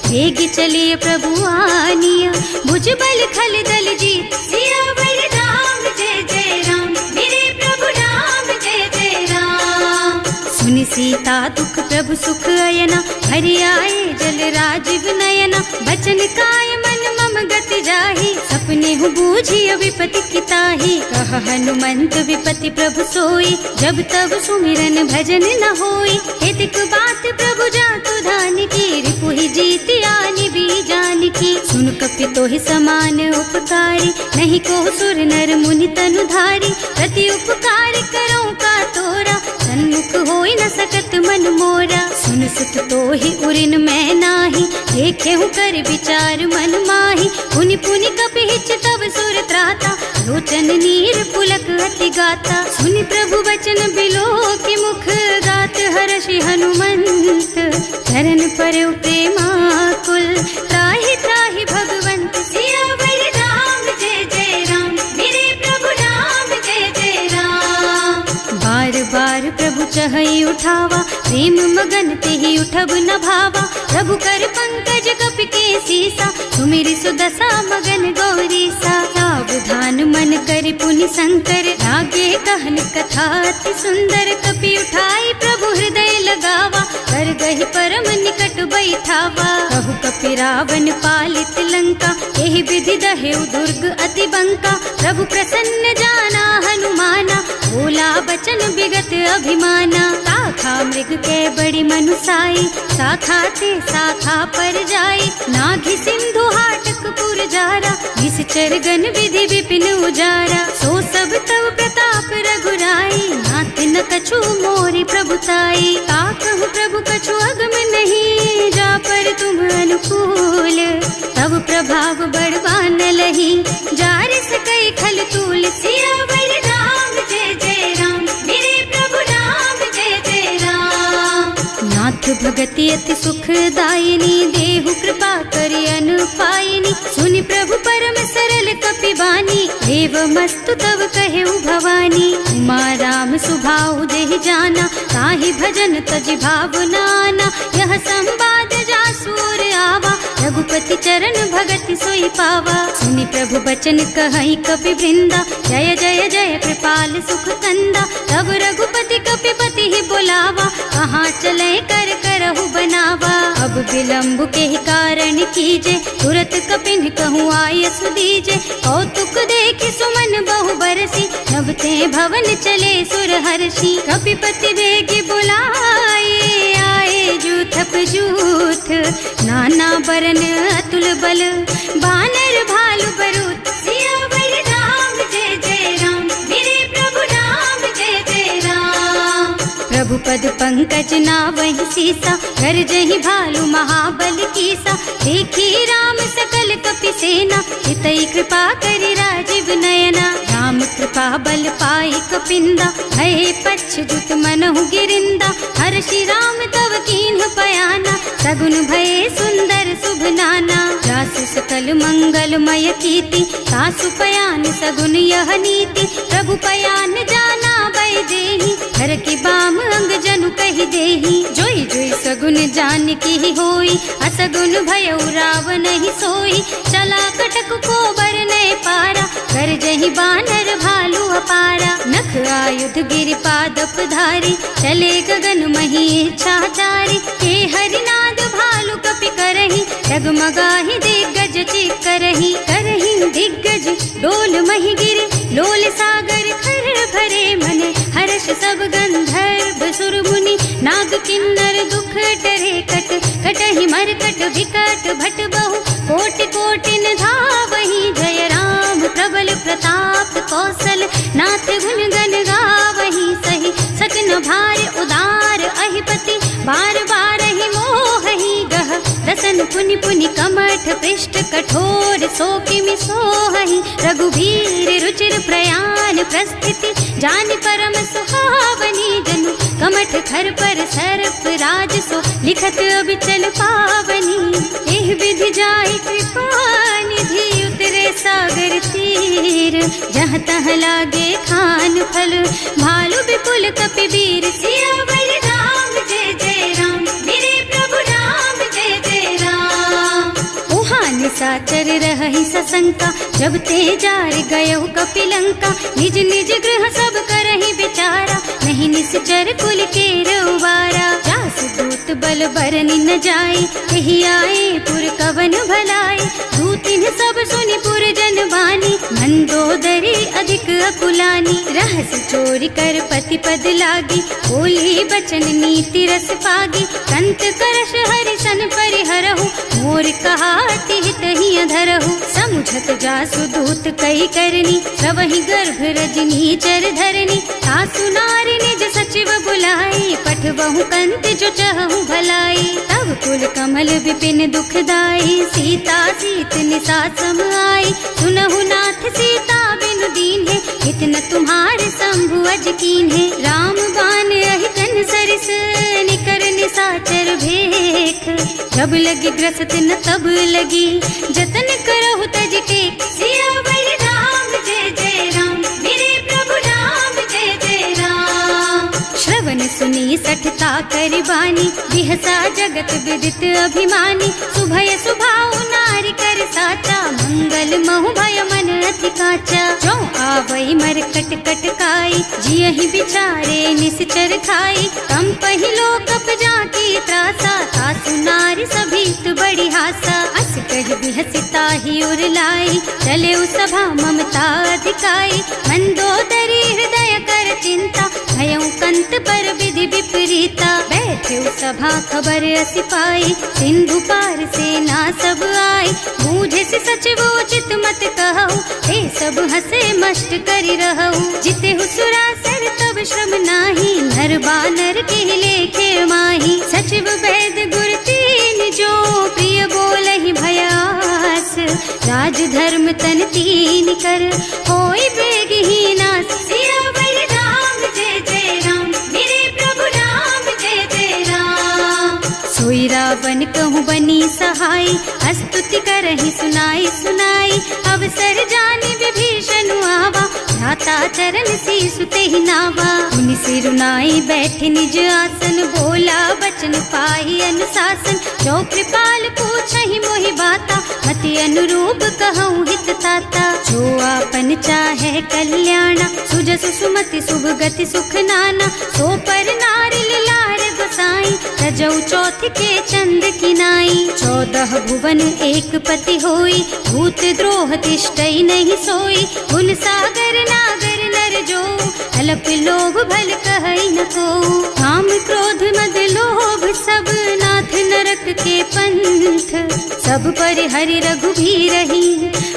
वेग चलिए प्रभु आनिया, भुज बल खल दल जीत। सियावर राम जय जय राम, मेरे प्रभु राम जय जय राम। सुनि सीता दुख प्रभु सुख अयना, हरि आए जल राजीव नयना। बचन काय मन मम मम गति जाहि, सपने हूँ बूझी विपति किताही। कह हनुमंत विपति प्रभु सोई, जब तब सुमिरन भजन न होई। हेतिक बात प्रभु जातु धान की, रिपुहि जीति आनि भी जान की। सुन कपि तोहि समान उपकारी, नहीं को सुर नर मुनि तनु धारी। प्रति उपकार करो का तोरा, सन्मुख होई न सकत मन मोरा। सुन सुत तोहि उरिन मैं नाही, देखे हूँ कर विचार मन माही। पुनि पुनि कपि हिच तब सुर त्राता, लोचन नीर पुलक अति गाता। सुनि प्रभु बचन बिलो की मुख, गात हर्षि हनुमंत चरण पर प्रेमाकुल। त्राहि त्राहि भगवंत सियावर राम, जय जय राम मेरे प्रभु राम, जय जय राम। बार बार प्रभु चहई उठावा, प्रेम मगन तेहि उठब न भावा। प्रभु कर पंकज कपि के सीसा, सुमिरि सुदशा मगन गौरीसा। सावधान मन करि पुनि शंकर, लागे कहन कथा अति सुंदर। कपि उठाई प्रभु हृदय लगावा, कर गहि परम निकट बैठावा। कहु कपि रावण पालित लंका, एहि विधि दहेउ दुर्ग अति बंका। प्रभु प्रसन्न जाना हनुमाना, बोला बचन विगत अभिमाना। शाखा मृग के बड़ी मनुसाई, शाखा ते शाखा पर जाई। नाघि सिंधु हाटक पुर जारा, निश्चर गण विधि विपिन उजारा। सो सब तव प्रताप रघुराई, नाथ न कछु मोरि प्रभुताई। ताकहु प्रभु कछु अगम नहीं, जा पर तुम अनुकूल। तब प्रभाव बड़वान लही, जार सकई खल तूल। सियावर राम, जय जय राम मेरे प्रभु राम, जय जय राम। नाथ भगति अति सुखदायिनी, देहु कृपा करि अनुपायिनी। सुनि प्रभु परम सरल कपि बानी, एवमस्तु तव कहेउ भवानी। उमा राम सुभाउ जेहि जाना, ताहि भजन तजि भावनाना। यह संवाद जासुर आवा, रघुपति चरण भगति सोई पावा। सुनि प्रभु बचन कहई कपि वृंदा, जय जय जय कृपाल सुख कंदा। तब रघुपति कपिपति ही बोलावा, कहाँ चले कर करहु बनावा। अब विलंब के ही कारण कीजे, तुरत कपिन कहूँ आय सुदीजे। कौतुक देखि सुमन बहु बरसी, नभ ते भवन चले सुर हर्षि। कपिपति वेगी बुलाए, आए जूथप जूथ। नाना बरन अतुल बल, बानर भालु बरूथ। सियावर राम, जय जय राम मेरे प्रभु राम, जय जय राम। प्रभु पद पंकज नावहि सीसा, गरजहि भालु महाबल कीसा। देखी राम सकल कपि सेना, हितई कृपा करि राजीव नयना। राम कृपा बल पाई कपिंदा, भय पच्छुत मनहु गिरिंदा। हर्षि राम तव कीन्ह पयाना, सगुन भये सुंदर शुभ नाना। जासु सकल मंगलमय कीर्ति, सासु पयान सगुन यह नीति। प्रभु पयान जाना वैदेही, घर की बाम अंग जनु कहि देही। जोई जोई सगुन जान की होई, असगुन भयउ रावण ही सोई। चला कटक को बरने पारा, कर जही बानर भालू अपारा। नख आयुध गिरि पादप धारी, चले गगन मही इच्छाचारी। हे हरिनाद भालू कपि करही, डगमगाहि दिग्गज चित करही। करही दिग्गज डोल मही गिरे, लोल सागर खर भरे मन। हर्ष सब गंधर्व सुर मुनि, नाग किन्नर दुख डरे कट। कटहि मरकट विकट भट बहु, कोटि कोटिन धावहि। जय राम प्रबल प्रताप कौशल, नाथ गुण गण गावहि। सही सकन भार उदार अहिपति, बार बार ही मोहि गह। रसन पुनि पुनि कमठ पृष्ठ, कठोर सो किमि सोहि। रघुवीर रुचिर प्रयाण प्रस्थिति, जानि परम सुहावनी। जनु कमठ खर पर सर्प राज सो, लिखत अबिचल पावनी। एह विधि जाहि कृपा निधि, उतरे सागर तीर। जहाँ तहाँ लागे खान फल, भालु विपुल कपि वीर। सियावर राम, जय जय राम मेरे प्रभु राम, जय जय राम। उहाँ निशाचर रहहि सशंका, जब ते जार गयउ कपि लंका। निज निज गृह सब करहि विचारा, नहीं निश्चर कुल के रउवारा। जासु दूत बल बरनि न जाई, एहि आए पुर कवन भलाई। दूतिन यह सब सुनि पुरजन बानी, मंदोदरी अधिक अकुलानी। रहस्य चोरी कर पति पद लागी, बोली बचन नीति रस पागी। कंत करश हरि सन परिहरहु, मोर कहाति हित ही अधरहु। समुझत जासु दूत कही करनी, सबहि गर्भ रजनी चर धरनी। सासु नारी निज सचिव बुलाई, पठबहु कंत जो चहु भलाई। तब कुल कमल विपिन दुखदाई, सीता सीत निसा सम आई। सुनहु नाथ सीता बिनु दीन है, इतना तुम्हारे शंभु अज कीन है। राम बान अहितन सरिस, निकर निसाचर भेख। जब लगी ग्रसत न तब लगी, जतन करहु तज टेक। सियावर राम जय जय राम, मेरे प्रभु राम जय जय राम। श्रवण सुनी सठता करि बानी, बिहसा जगत विदित अभिमानी। सुभय सुभाउ नारी कर साचा, मंगल महु भय मन अति काचा। जो आवई मर कट कट काई, जियहि बिचारे निश्चर खाई। कम पहिलो कप जाकी त्रासा, सासु नारी सभीत बड़ी हासा। अस कह बिहसिता ही उर लाई, चले सभा ममता अधिकाई। मंदोदरी हृदय कर चिंता, भयउ कंत पर विधि विपरीता। बैठे सभा खबर असी पाई, सिंधु पार सेना सब आई। बूझे से सचिव उचित मत कहु, हे सब हसे मष्ट करि रहु। जिते हुसुरासर तब श्रम नाही, नर बानर के लेखे माही। सचिव वैद गुर तीन जो, प्रिय बोलहि भयास। राज धर्म तन तीन कर, होई बेगहि नास। सियावर राम जय जय राम, मेरे प्रभु राम जय जय राम। सोई रावण कहूँ बनी सहाई, स्तुति करहि सुनाई सुनाई। अवसर जानि विभीषण आवा, भ्राता चरण सीसु तेहि नावा। मुनि सिरुनाई बैठे निज आसन, बोला बचन पाहि अनुशासन। जो कृपाल पूछहि मोहि बाता, मति अनुरूप कहूँ हित ताता। जो आपन चाहे कल्याणा, सुजसु सुमति शुभ गति सुख नाना। सो पर नारी लार गोसाई, रजौ चौथ के चंद किनाई। 14 भुवन एक पति होई, भूत द्रोह तिष्ठई नहीं सोई। गुण सागर नागर नर जो, अल्प लोभ भल कहई न को। काम क्रोध मद लोभ सब, नाथ नरक के पंथ। सब पर हरि रघुबीरहि,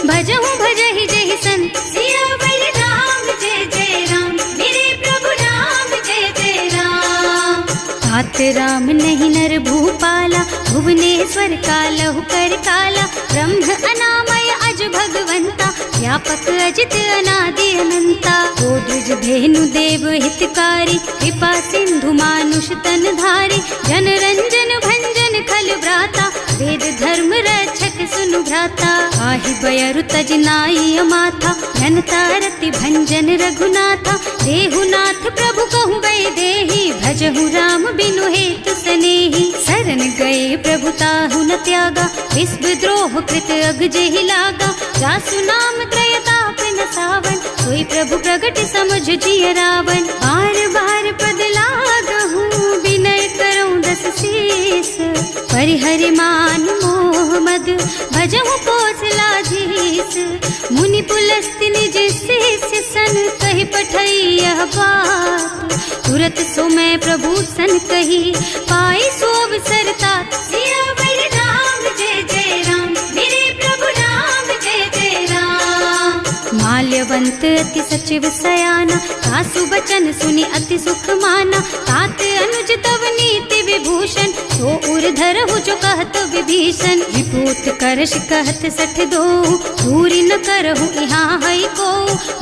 भजहु भजहि जहि संत। सियावर राम जय जय राम, मेरे प्रभु राम जय जय राम। तात राम नहीं नर भूपाला, भुवनेश्वर कालहु कर काला। ब्रह्म अनामय अज भगवंता, व्यापक अजित अनादि अनंता। गोद्विज धेनु देव हितकारी, कृपा सिंधु मानुष तन धारी। जन रंजन भंजन खल भ्राता, वेद धर्म रक्षक सुनु भ्राता। आहि बयरु तज नाई अमाथा, घनता रति भंजन रघुनाथा। देहुनाथ प्रभु कहूँ बै देहि, भजहु राम बिनु हेतु सनेहि। शरण गए प्रभु ताहु न त्यागा, विश्व द्रोह कृत अग जेहि लागा। जासु नाम त्रयताप न सावन, सोई प्रभु प्रगट समझ जिय रावण। बार बार पद लागहु, विनय करऊँ दस शीस। परिहरि मान मोह मद, भजहु कौशलाधीश। मुनि पुलस्त्य निज शिष्य सन, कहि पठई यह बात। तुरत सो मैं प्रभु सन कही, पाई सो अवसर तात। सियावर राम जय जय राम, मेरे प्रभु राम जय जय राम। माल्यवंत अति सचिव सयाना, सासु बचन सुनि अति सुख माना। तात अनुज तव नीति विभूषण, सो उर धरहु जो कहत विभीषण। विभूत करश कहत सठ दो, दूरी न करहु यहाँ हई को।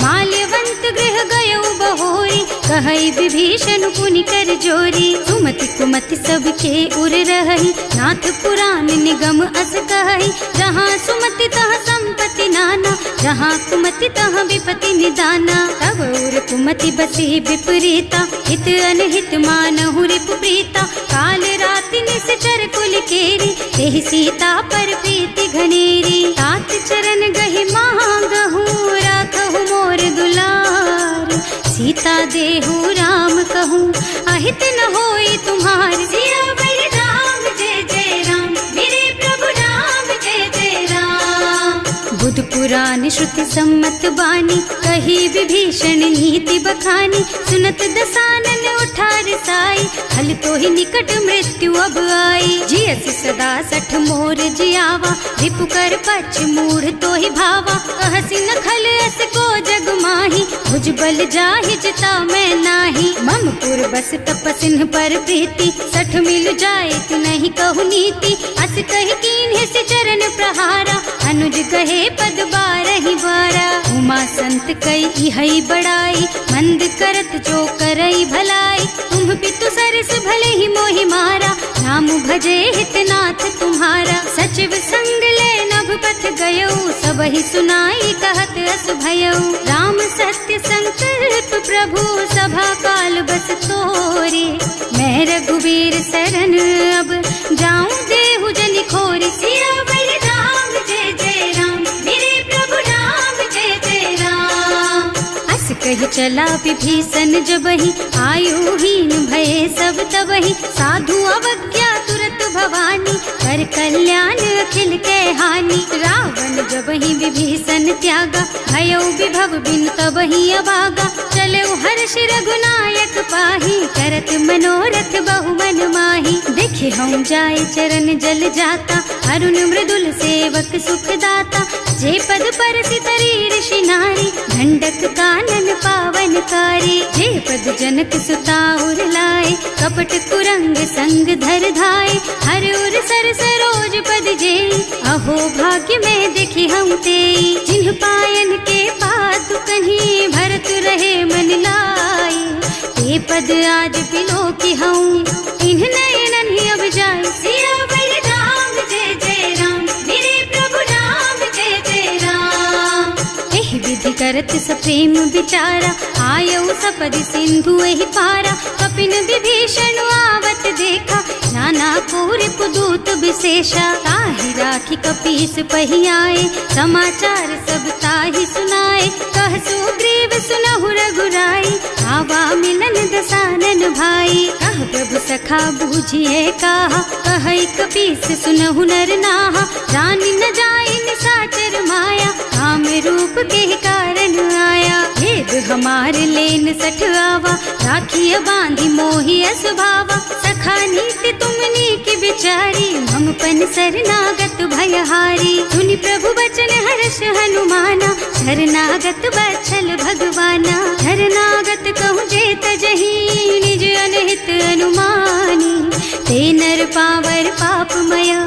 माल्यवंत गृह गयउ बहोरी, कहई विभीषण पुनि कर जोरी। सुमति कुमति सबके उर रही, नाथ पुराण निगम अस कहई। जहाँ सुमति तहाँ संपत्ति नाना, जहाँ कुमति तहाँ विपत्ति निदाना। तब उर कुमति बसी विपरीता, हित अनहित मानहु रिपु प्रीता। काल राति निश्चर कुल केरी, तेहि सीता पर प्रीति घनेरी। तात चरण गहि मांगहु, राखहु मोर दुलार। सीता देहु राम कहूँ, अहित न होई तुम्हार। सियावर राम जय जय राम, मेरे प्रभु राम जय जय राम। श्रुति सम्मत बानी, कही विभीषण नीति बखानी। सुनत दसानन उठा रिसाई, हल तो ही निकट मृत्यु अब आई। जियसि सदा सठ मोर जियावा, रिपु कर पछ मूढ़ तो ही भावा। कहसि न खल अस को जग माही, भुज बल जाहि जिता मैं नाही। मम पुर बस तपसिन पर प्रीति, सठ मिल जाए तु नहीं कहु नीति। अस कहि कीन्हे से चरण प्रहारा, अनुज कहे पद बारहि बारा। उमा संत कई इहै बड़ाई, मंद करत जो करई भलाई। तुम पितु सरस भले ही मोहि मारा, नाम भजे हितनाथ तुम्हारा। सचिव संग ले नभ पथ गयो, सबहि सुनाई कहत अस भयो। राम सत्य संकल्प प्रभु, सभा काल बस तोरे। मैं रघुवीर सरन अब, जाऊं देहु जनि खोरि। सियावर राम जय जय राम, मेरे प्रभु राम जय जय राम। अस कहि चला विभीषण जबहि, आयुहीन भये सब तबहि। साधु अवज्ञा तुरत भवानी, कर कल्याण अखिल के हानि। रावण जबहि विभीषण त्यागा, भयो विभव बिनु तबहि अभागा। चलऊ हर्ष रघुनायक पाहि, करत मनोरथ बहु मन माहि। देखे हम जाय चरण जल जाता, अरुण मृदुल सेवक सुख दाता। जे पद परसि तरी ऋषि नारी, दंडक कानन पावन कारी। जे पद जनक सुता उर लाए, कपट कुरंग संग धर धाय। हर उर सर सरोज पद जे, अहो भाग्य में देखी हम ते। जिन्ह पायन के पातु कन्ही, भरत रहे मन लाई। ते पद आज बिलो की हूँ, इन्ह नयनन ही अब जाए। सियावर राम जय जय राम, मेरे प्रभु राम जय जय राम। एहि विधि करत सप्रेम विचारा, आयऊ सपदि सिंधु एहि पारा। कपिन विभीषण आवत देखा, नाना कोरि पुदूत विशेषा। ताहि राखी कपीस पहि आए, समाचार सब ताहि सुनाए। कह सुग्रीव सुनहु रघुराई, आवा मिलन दसानन भाई। कह प्रभु सखा बूझिए काहा, कहै कपीस सुनहु नर नाहा। जानि न जाय निसाचर माया, काम रूप के कारण आया। भेद हमार लेन सठ आवा, राखिय बांधि मोहि असुभावा। सखा नीति तुमनी की बिचारी, मम पन शरणागत भयहारी। सुनि प्रभु बचन हर्ष हनुमाना, शरणागत बत्सल भगवाना। शरणागत कहूँ जे तजहि, निज अनहित अनुमानी। ते नर पावर पापमया,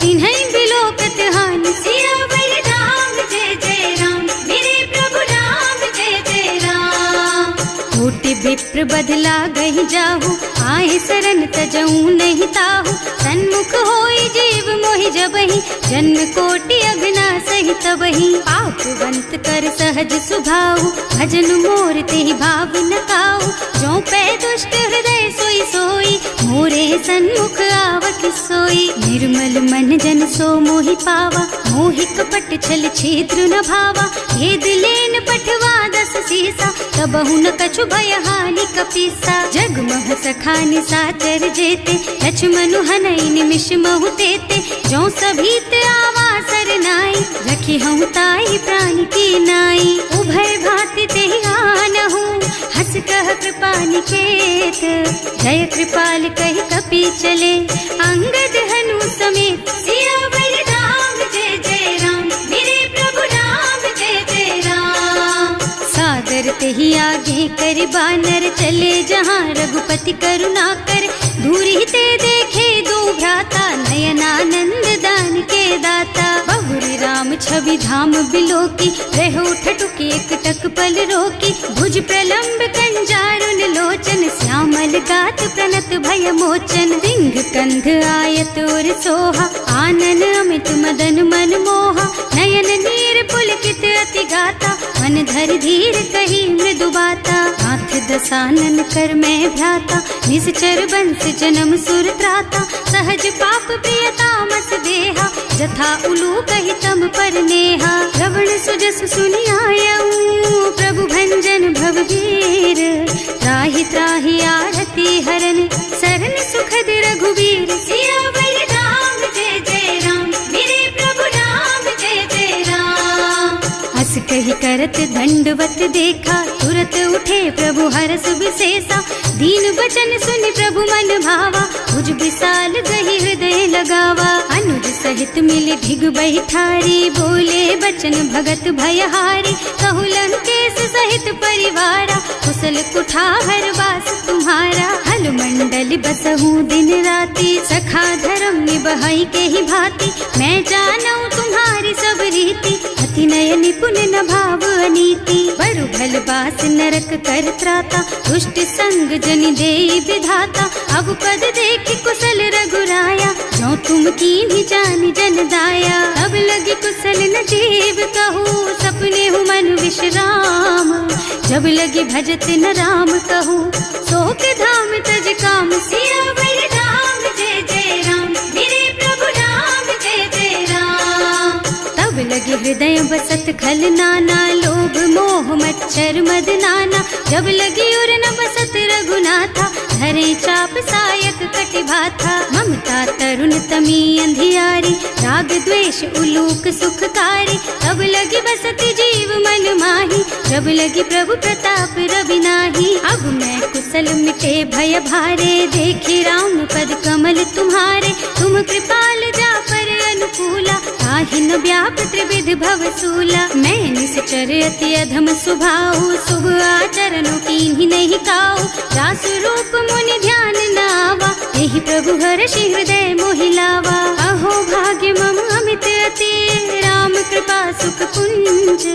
तिन्है बिलोकत हानि। सियावर राम जय जय राम, मेरे प्रभु राम जय जय राम। कोटि विप्र बदला गहि जाहु, आए शरण तजऊ नहीं ताहु। सन्मुख होई जीव मोहि जबहि, जन्म कोटि अगना सहि तबहि। पापवंत कर सहज सुभाऊ, भजन मोर तेहि भाव न काऊ। जो पै दुष्ट हृदय सोई सोई, मोरे सन्मुख आवक सोई। निर्मल मन जन सो मोहि पावा, मोहि कपट छल छिद्र न भावा। भेद लेन पठवा दस सीसा, तबहु न कछु भय हानि कपीसा। जगमह सखा निसाचर जेते, लक्ष्मनु हनई निमिष महु तेते। जो सभीत आवा सरनाई, रखी हूँ ताई प्राण की नाई। उभय भांति तेहि आनहु, हस कह कृपा निकेत। जय कृपाल कहि कपि चले, अंगद हनु समेत। सियावर राम जय जय राम, मेरे प्रभु राम जय जय राम। सादर तेहि आगे कर बानर, चले जहाँ रघुपति करुणा कर। दूरी ते देखे दो भ्राता, नयनानंद दान के दाता। बहुरी राम छवि धाम बिलोकी, रहो ठटुकी एक टक पल रोकी। भुज प्रलंब कंजारुन लोचन, श्यामल गात प्रणत भय मोचन। सिंह कंध आयत और सोहा, आनन अमित मदन मन मोहा। नयन नीर पुलकित अति गाता, मन धर धीर कही मृदु बाता। हाथ दसानन कर मैं भ्राता, निश्चर बंस जन्म सुर त्राता। सहज पाप प्रिय तामस देहा, जथा उलू कहि तम पर नेहा। श्रवण सुजस सुनि आयऊ, प्रभु भंजन भव भीर। त्राहि त्राहि आरती हरन, सरन सुखद रघुबीर। सियावर राम जय जय राम, मेरे प्रभु राम जय जय राम। अस करत दंडवत देखा, तुरत उठे प्रभु हरस विशेषा। दीन बचन सुनि प्रभु मन भावा, भुज विशाल गही हृदय लगावा। अनुज सहित मिले ढिग बैठारी, बोले बचन भगत भयहारी। कहु लंकेश सहित परिवारा, कुशल कुठार वास तुम्हारा। हल मंडल बसहु दिन राति, सखा धर्म निबहई के ही भांति। मैं जानऊ तुम्हारी सब रीति, अति नय निपुण न भाव अनीति। बरु भल बास नरक कर त्राता, दुष्ट संग जन देई विधाता। अब पद देखि कुशल रघुराया, जो तुम कीन्ही जानि जन दाया। अब लगी कुशल न जीव कहूँ, सपने हूँ मन विश्राम। जब लगी भजत न राम कहूँ, शोक धाम तज काम। सियावर राम जय जय राम, मेरे प्रभु राम जय जय राम। तब लगे हृदय बसत खल नाना, लोभ मोह मच्छर मद नाना। जब लगी उर न बसत रघुनाथा, धरे चाप सायक कटि भाथा। ममता तरुण तमी अंधियारी, राग द्वेष उलूक सुखकारी। तब लगी बसती जीव मन माही, जब लगी प्रभु प्रताप रवि नाही। अब मैं कुशल मिटे भय भारे, देखे राम पद कमल तुम्हारे। तुम कृपाल जा पर अनुकूला, ताहि न व्याप त्रिविध भवसूला। मैं निश्चर अति अधम स्वभाव, शुभ आचरणों कीन्ही नहीं काऊ। रासु रूप मुनि ध्यान न आवा, यही प्रभु हर्षि हृदय मोहि लावा। अहो भाग्य मम अमित अति, राम कृपा सुख पुंज।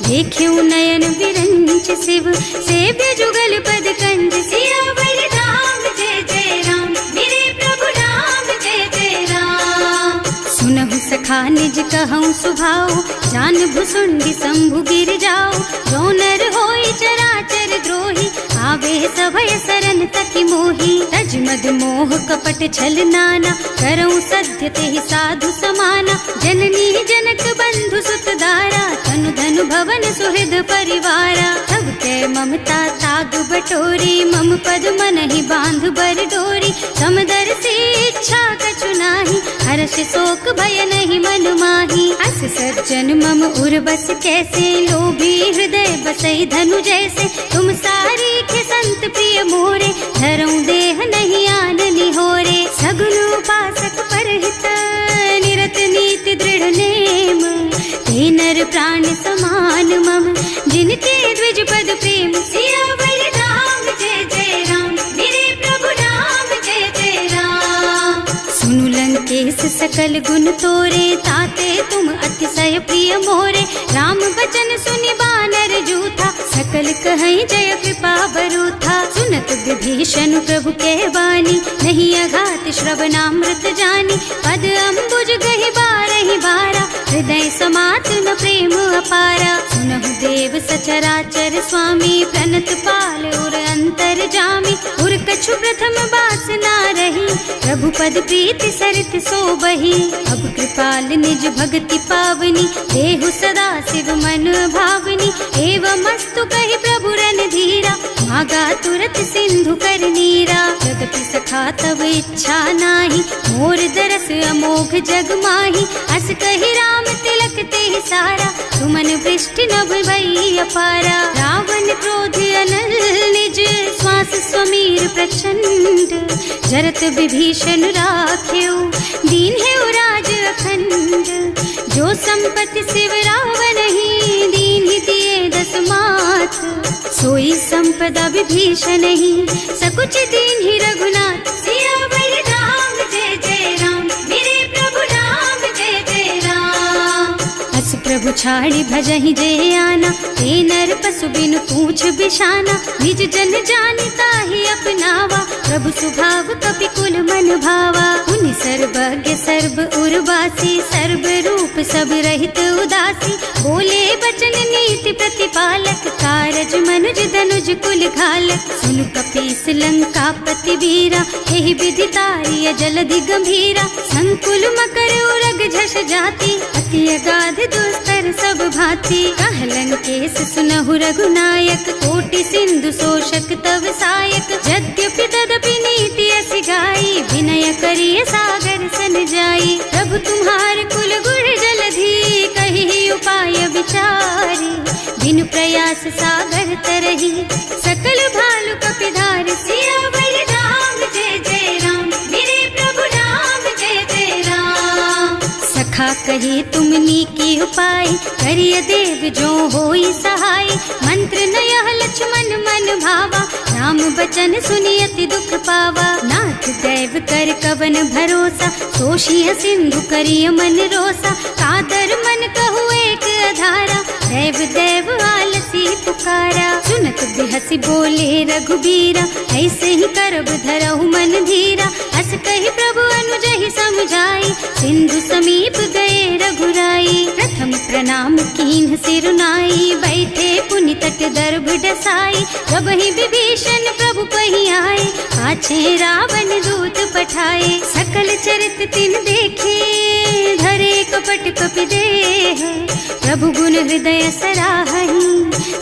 देख्यु नयन विरंच शिव, सेव्य जुगल पद कंज। सियावर राम जय जय राम, मेरे प्रभु राम जय जय राम। सुनहु सखा निज कहूँ सुभाऊ, जान भुसुंडी शंभु गिर जाओ। जो नर होई चराचर द्रोही, आवे सभय सरन तकि मोही। तज मद मोह कपट छल नाना, करऊँ सत्य तेहि साधु समाना। जननी जनक बंधु सुत दारा, तनु धनु भवन सुहृद परिवारा। तब कै ममता ताग बटोरी, मम पद मनहि बांध बर डोरी। समदर्शी इच्छा कछु नाही, हर्ष शोक भय नहीं मन माही। अस सज्जन मम उर बस कैसे, लोभी हृदय बसई धनु जैसे। तुम सारी के संत प्रिय मोरे, धरऊँ देह नहीं आन निहोरे। सगुन उपासक परहित, निरत नीति दृढ़ नेम। ते नर प्राण समान मम, जिनके द्विज पद प्रेम। सियावर राम जय जय राम, मेरे प्रभु राम जय जय राम। सुनु लंकेश सकल गुण तोरे, ताते तुम अतिशय प्रिय मोरे। राम बचन सुनि बानर जूथा, सकल कहई जय कृपा बरूथा। सुनत विभीषण प्रभु के वाणी, नहीं अघात श्रवणामृत जानी। पद अम्बुज गहि बारहि बारा, हृदय समात न प्रेम अपारा। सुनहु देव सचराचर स्वामी, प्रणत पाल उर अंतर जामी। उर कछु प्रथम बास ना रही, प्रभु पद प्रीति सरित सो बही। अब कृपाल निज भक्ति पावनी, देहु सदा शिव मन भावनी। एवं मस्तु कहि प्रभु रन धीरा, मागा तुरत सिंधु कर नीरा। जगति सखा तब इच्छा नाही, मोर दरस अमोघ जग माही। अस कहि राम तिलक तेहि सारा, सुमन वृष्टि नभ भई अपारा। रावण क्रोध अनल निज, श्वास स्वमीर प्रचंड। जरत विभीषण राख्यो, दीन है राज अखंड। जो संपत्ति शिव रावण ही, दीन ही दिए दस माथ। सोई संपदा विभीषण ही, सकुच दीन ही रघुनाथ। सियावर राम जय जय राम, मेरे प्रभु राम जय जय राम। अस प्रभु छाड़ी भजहि जय आना, ते नर पशु बिनु पूछ बिशाना। निज जन जानि ताहि अपनावा, प्रभु स्वभाव कपि कुल मन भावा। उनि सर्वज्ञ सर्व उर्वासी, सर्व रूप सब रहित उदासी। बोले बचन नीति प्रतिपालक, कारज मनुज धनुज कुल घालक। सुनु कपीस लंका पति वीरा, एहि विधि तारिय जलधि गंभीरा। संकुल मकर उरग झष जाति, अति अगाध दुस्तर सब भांति। कह लंकेश सुनहु रघुनायक, कोटि सिंधु शोषक तव सायक। यद्यपि तदपि नीति अस गाई, विनय करिय सागर सन जाई। प्रभु तुम्हार कुल गुण जलधि, कहि उपाय विचारी। व्यास सागर तरही, सकल भालु कपिधार सियावर राम जय जय राम, मेरे प्रभु राम जय जय राम। सखा कहे तुमनी की उपाय, करिय देव जो होई सहाय। मंत्र नयह लक्ष्मण मन भावा, राम बचन सुनि अति दुख पावा। नाथ दैव कर कवन भरोसा, सोषिय सिंधु करिय मन रोसा। कादर मन कहु एक अधारा, देव देव आलसी पुकारा। सुनत बिहसी बोले रघुबीरा, ऐसे ही करब धरहु मन धीरा। अस कहि प्रभु अनुजहि समझाई, सिंधु समीप गए रघुराई। प्रथम प्रणाम कीन्ह सिरुनाई, बैठे पुनि तट दर्भ डसाई। जबहि विभीषण प्रभु पहि आए, पाछे रावण दूत पठाए। सकल चरित तिन देखे, धरे कपट कपि देह। प्रभु गुण हृदय सराहहि,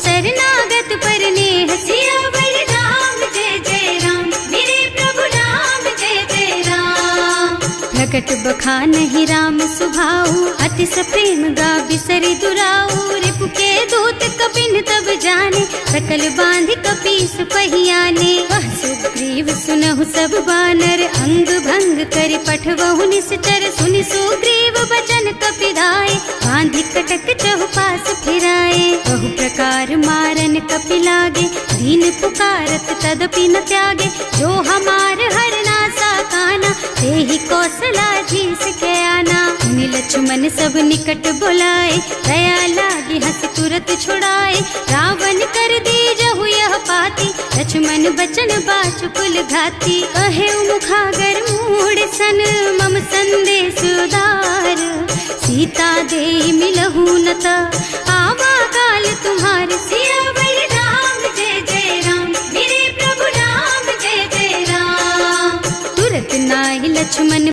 शरणागत पर नेह। सियावर राम जय जय राम, मेरे प्रभु राम जय जय राम। प्रकट बखानहि राम सुभाऊ, अति सप्रेम गा बिसरि दुराऊ। रिपु के दूत कपिन तब जाने, सकल बांध कपीस पहियाने। वह सुग्रीव सुनहु सब बानर, अंग भंग कर पठवहु निश्चर। सुनि सुग्रीव बचन कपिधाय, बांधि कटक चहुपास फिराए। बहु प्रकार मारन कपि लागे, दीन पुकारत तदपि न त्यागे। जो हमार हरना सा काना, तेहि कौशलाधीश के आना। मुनि लक्ष्मण सब निकट बुलाए, दया लागी हंस तुरत छुड़ाए। रावण कर दीजहु यह पाती, लक्ष्मण बचन बाचुकुल घाती। कहे मुखागर मूढ़ सन, मम संदेश उदार। सीता दे मिलहु न ता, आवा काल तुम्हार सियावर